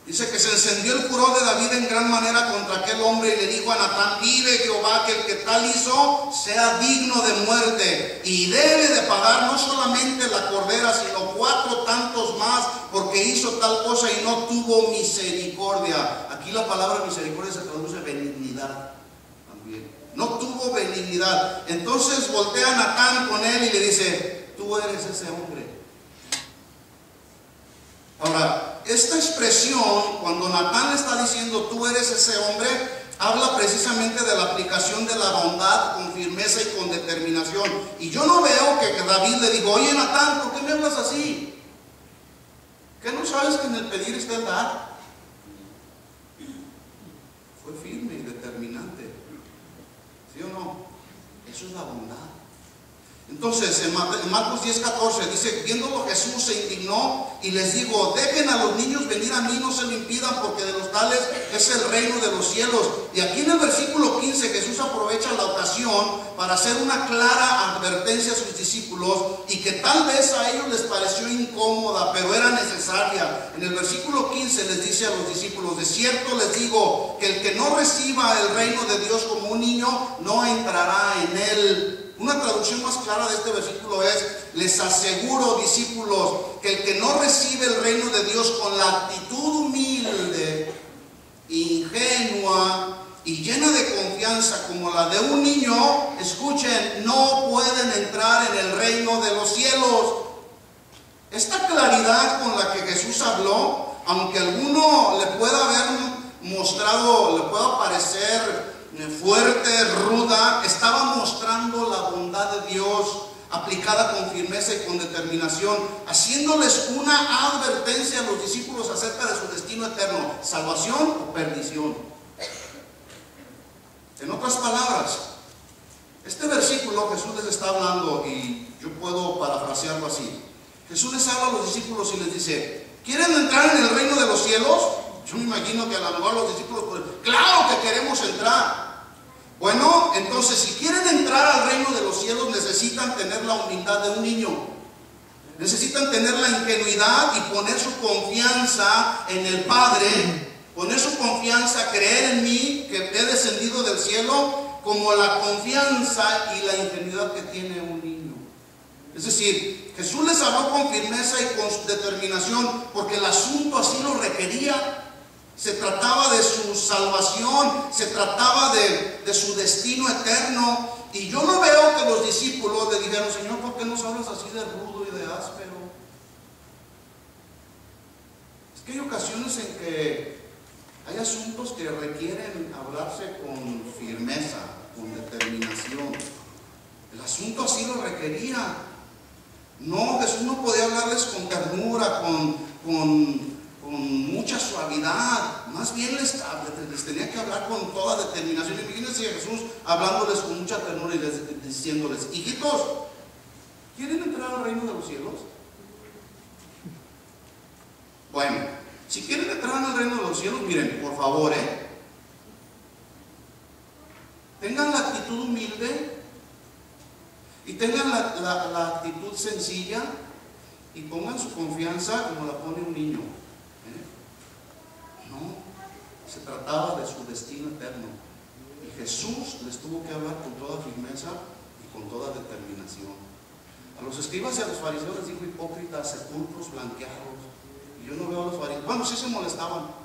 Dice que se encendió el furor de David en gran manera contra aquel hombre y le dijo a Natán, vive Jehová que el que tal hizo sea digno de muerte y debe de pagar no solamente la cordera, sino 4 tantos más, porque hizo tal cosa y no tuvo misericordia. Aquí la palabra misericordia se traduce benignidad también. No tuvo benignidad. Entonces voltea Natán con él y le dice, tú eres ese hombre. Ahora, esta expresión, cuando Natán le está diciendo tú eres ese hombre, habla precisamente de la aplicación de la bondad con firmeza y con determinación. Y yo no veo que David le dijo, oye Natán, ¿por qué me hablas así? ¿Qué no sabes que en el pedir está el dar? Fue firme y determinante. ¿Sí o no? Eso es la bondad. Entonces, en Marcos 10:14 dice, viéndolo Jesús se indignó y les dijo, dejen a los niños venir a mí, no se lo impidan, porque de los tales es el reino de los cielos. Y aquí en el versículo 15 Jesús aprovecha la ocasión para hacer una clara advertencia a sus discípulos, y que tal vez a ellos les pareció incómoda, pero era necesaria. En el versículo 15 les dice a los discípulos, de cierto les digo, que el que no reciba el reino de Dios como un niño, no entrará en él. Una traducción más clara de este versículo es, les aseguro, discípulos, que el que no recibe el reino de Dios con la actitud humilde, ingenua y llena de confianza como la de un niño, escuchen, no pueden entrar en el reino de los cielos. Esta claridad con la que Jesús habló, aunque a alguno le pueda haber mostrado, le pueda parecer fuerte, ruda, estaba mostrando la bondad de Dios aplicada con firmeza y con determinación, haciéndoles una advertencia a los discípulos acerca de su destino eterno, salvación o perdición. En otras palabras, este versículo Jesús les está hablando, y yo puedo parafrasearlo así. Jesús les habla a los discípulos y les dice, ¿quieren entrar en el reino de los cielos? Yo me imagino que a lo mejor los discípulos, claro que queremos entrar. Bueno, entonces si quieren entrar al reino de los cielos, necesitan tener la humildad de un niño. Necesitan tener la ingenuidad y poner su confianza en el Padre, poner su confianza, creer en mí, que he descendido del cielo, como la confianza y la ingenuidad que tiene un niño. Es decir, Jesús les habló con firmeza y con determinación, porque el asunto así lo requería. Se trataba de su salvación, se trataba de su destino eterno. Y yo no veo que los discípulos le dijeron, Señor, ¿por qué nos hablas así de rudo y de áspero? Es que hay ocasiones en que hay asuntos que requieren hablarse con firmeza, con determinación. El asunto así lo requería. No, Jesús no podía hablarles con ternura, con mucha suavidad. Más bien les tenía que hablar con toda determinación. Imagínense a Jesús hablándoles con mucha ternura y diciéndoles: hijitos, ¿quieren entrar al reino de los cielos? Bueno, si quieren entrar al reino de los cielos, miren, por favor, tengan la actitud humilde y tengan la actitud sencilla y pongan su confianza como la pone un niño. No, se trataba de su destino eterno y Jesús les tuvo que hablar con toda firmeza y con toda determinación. A los escribas y a los fariseos les dijo: hipócritas, sepulcros blanqueados. Y yo no veo a los fariseos. Bueno, sí se molestaban, ¿verdad?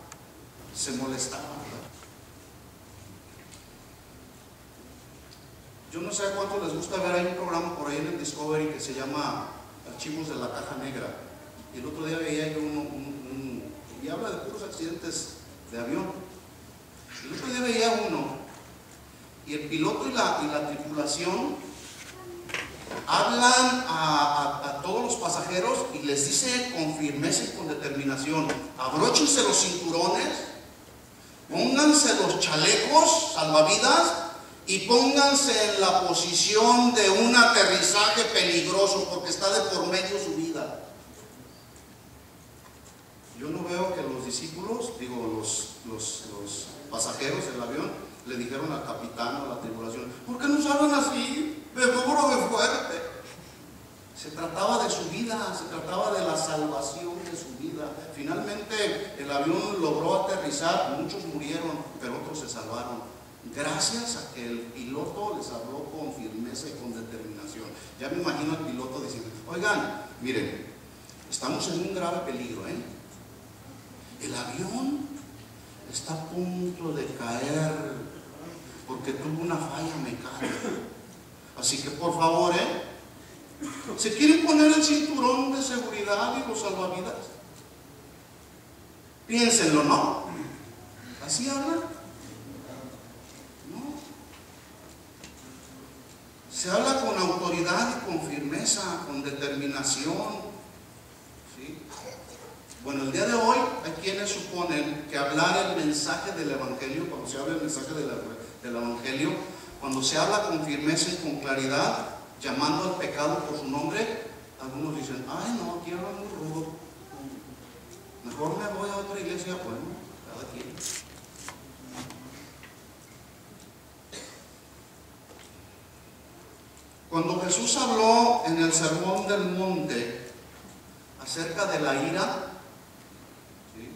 Yo no sé a cuánto les gusta ver, hay un programa por ahí en el Discovery que se llama Archivos de la Caja Negra. Y el otro día veía yo y habla de puros accidentes de avión. El otro día veía uno, y el piloto y la tripulación hablan a todos los pasajeros y les dice con firmeza y con determinación: abróchense los cinturones, pónganse los chalecos salvavidas y pónganse en la posición de un aterrizaje peligroso, porque está de por medio su vida. Yo no veo que los discípulos, los pasajeros del avión, le dijeron al capitán o a la tripulación: ¿por qué nos hablan así, de duro, de fuerte? Se trataba de su vida, se trataba de la salvación de su vida. Finalmente el avión logró aterrizar, muchos murieron, pero otros se salvaron, gracias a que el piloto les habló con firmeza y con determinación. Ya me imagino al piloto diciendo: oigan, miren, estamos en un grave peligro, el avión está a punto de caer porque tuvo una falla mecánica. Así que por favor, ¿se quieren poner el cinturón de seguridad y los salvavidas? Piénsenlo, ¿no? ¿Así hablan? No. Se habla con autoridad y con firmeza, con determinación. ¿Sí? Bueno, el día de hoy hay quienes suponen que hablar el mensaje del Evangelio, cuando se habla el mensaje del Evangelio, cuando se habla con firmeza y con claridad, llamando al pecado por su nombre, algunos dicen: ay no, aquí hablan muy rudo, mejor me voy a otra iglesia. Bueno, cada quien. Cuando Jesús habló en el Sermón del Monte acerca de la ira, ¿sí?,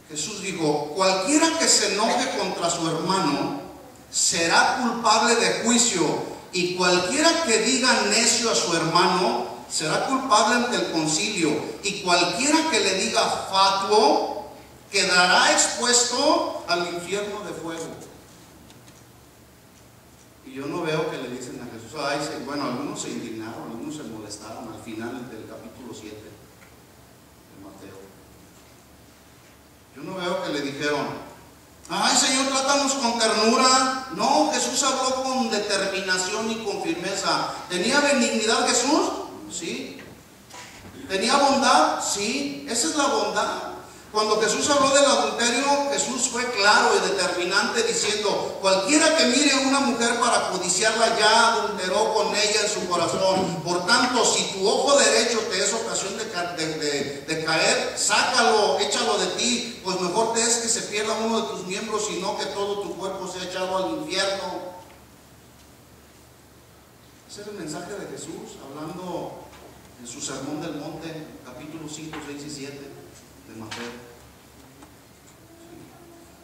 Jesús dijo: cualquiera que se enoje contra su hermano será culpable de juicio, y cualquiera que diga necio a su hermano será culpable ante el concilio, y cualquiera que le diga fatuo quedará expuesto al infierno de fuego. Y yo no veo que le dicen a Jesús: ay, bueno, algunos se indignaron, algunos se molestaron al final del capítulo 7 de Mateo. Yo no veo que le dijeron: ay, Señor, trátanos con ternura. No, Jesús habló con determinación y con firmeza. ¿Tenía benignidad Jesús? Sí. ¿Tenía bondad? Sí. Esa es la bondad. Cuando Jesús habló del adulterio, Jesús fue claro y determinante diciendo: cualquiera que mire a una mujer para codiciarla ya adulteró con ella en su corazón. Por tanto, si tu ojo derecho te es ocasión de caer, sácalo, échalo de ti, pues mejor te es que se pierda uno de tus miembros, sino que todo tu cuerpo sea echado al infierno. Ese es el mensaje de Jesús hablando en su Sermón del Monte, capítulo 5, 6 y 7 de Mateo.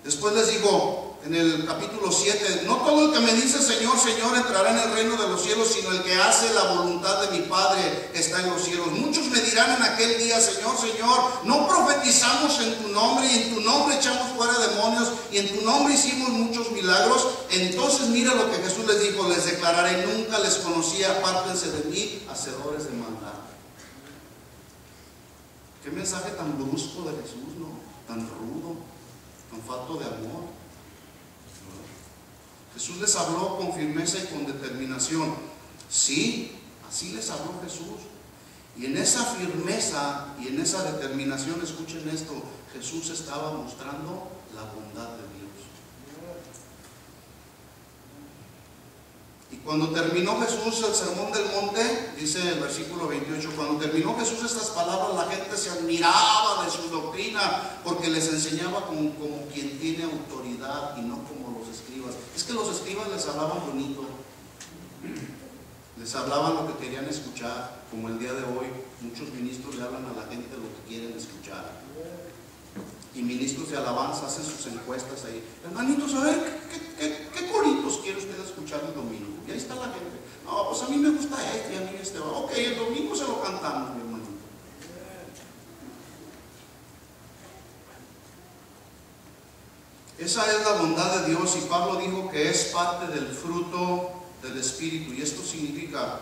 Después les digo en el capítulo 7: no todo el que me dice Señor, Señor entrará en el reino de los cielos, sino el que hace la voluntad de mi Padre que está en los cielos. Muchos me dirán en aquel día: Señor, Señor, no profetizamos en tu nombre, y en tu nombre echamos fuera demonios, y en tu nombre hicimos muchos milagros. Entonces mira lo que Jesús les dijo: les declararé, nunca les conocí, apártense de mí, hacedores de maldad. Qué mensaje tan brusco de Jesús, ¿no? Tan rudo, tan falto de amor. Jesús les habló con firmeza y con determinación. Sí, así les habló Jesús. Y en esa firmeza y en esa determinación, escuchen esto, Jesús estaba mostrando la bondad de Dios. Y cuando terminó Jesús el sermón del monte, dice el versículo 28, cuando terminó Jesús estas palabras, la gente se admiraba de su doctrina, porque les enseñaba como quien tiene autoridad y no como los escribas. Es que los escribas les hablaban bonito, les hablaban lo que querían escuchar, como el día de hoy muchos ministros le hablan a la gente lo que quieren escuchar. Y ministros de alabanza hacen sus encuestas ahí. Hermanitos, a ver, ¿qué coritos quiere usted escuchar el domingo? Y ahí está la gente. No, pues a mí me gusta este y a mí este. Ok, el domingo se lo cantamos, mi hermanito. Esa es la bondad de Dios, y Pablo dijo que es parte del fruto del Espíritu. Y esto significa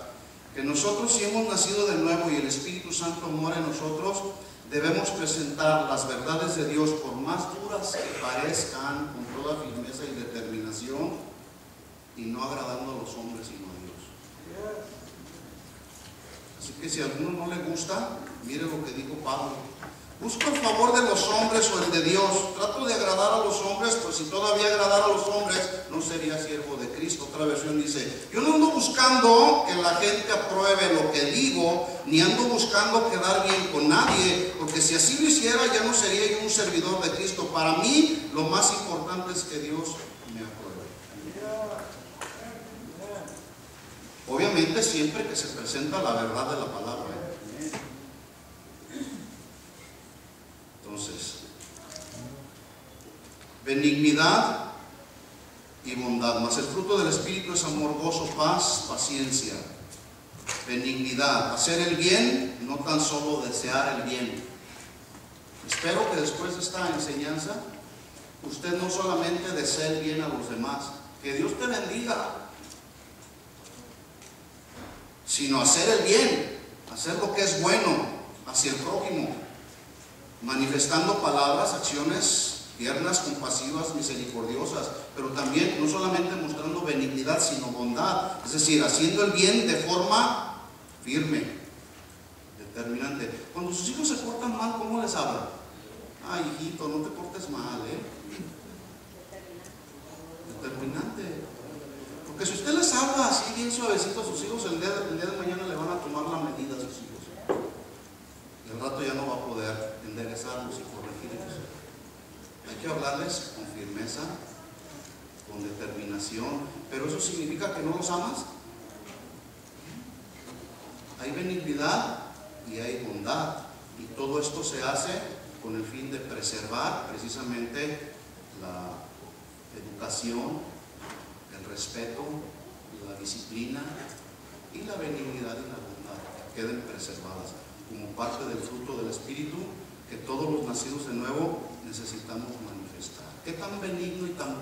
que nosotros, si hemos nacido de nuevo y el Espíritu Santo mora en nosotros, debemos presentar las verdades de Dios, por más duras que parezcan, con toda firmeza y determinación, y no agradando a los hombres sino a Dios. Así que si a alguno no le gusta, mire lo que dijo Pablo: busco el favor de los hombres o el de Dios. Trato de agradar a los hombres, pues si todavía agradara a los hombres, no sería siervo de Cristo. Otra versión dice: yo no ando buscando que la gente apruebe lo que digo, ni ando buscando quedar bien con nadie, porque si así lo hiciera, ya no sería yo un servidor de Cristo. Para mí, lo más importante es que Dios me apruebe. Obviamente, siempre que se presenta la verdad de la palabra. Entonces, benignidad y bondad, mas el fruto del Espíritu es amor, gozo, paz, paciencia. Benignidad, hacer el bien, no tan solo desear el bien. Espero que después de esta enseñanza, usted no solamente desee el bien a los demás, que Dios te bendiga, sino hacer el bien, hacer lo que es bueno hacia el prójimo, manifestando palabras, acciones tiernas, compasivas, misericordiosas, pero también no solamente mostrando benignidad, sino bondad, es decir, haciendo el bien de forma firme, determinante. Cuando sus hijos se portan mal, ¿cómo les hablan? Ay, hijito, no te portes mal, determinante. Porque si usted les habla así bien suavecito a sus hijos, el día de mañana le van a tomar la medida a sus hijos. Y al rato ya no va a poder enderezarlos y corregirlos. Hay que hablarles con firmeza, con determinación, pero eso significa que no los amas. Hay benignidad y hay bondad, y todo esto se hace con el fin de preservar precisamente la educación, el respeto, la disciplina y la benignidad y la bondad, que queden preservadas como parte del fruto del Espíritu que todos los nacidos de nuevo necesitamos manifestar. ¿Qué tan benigno y tan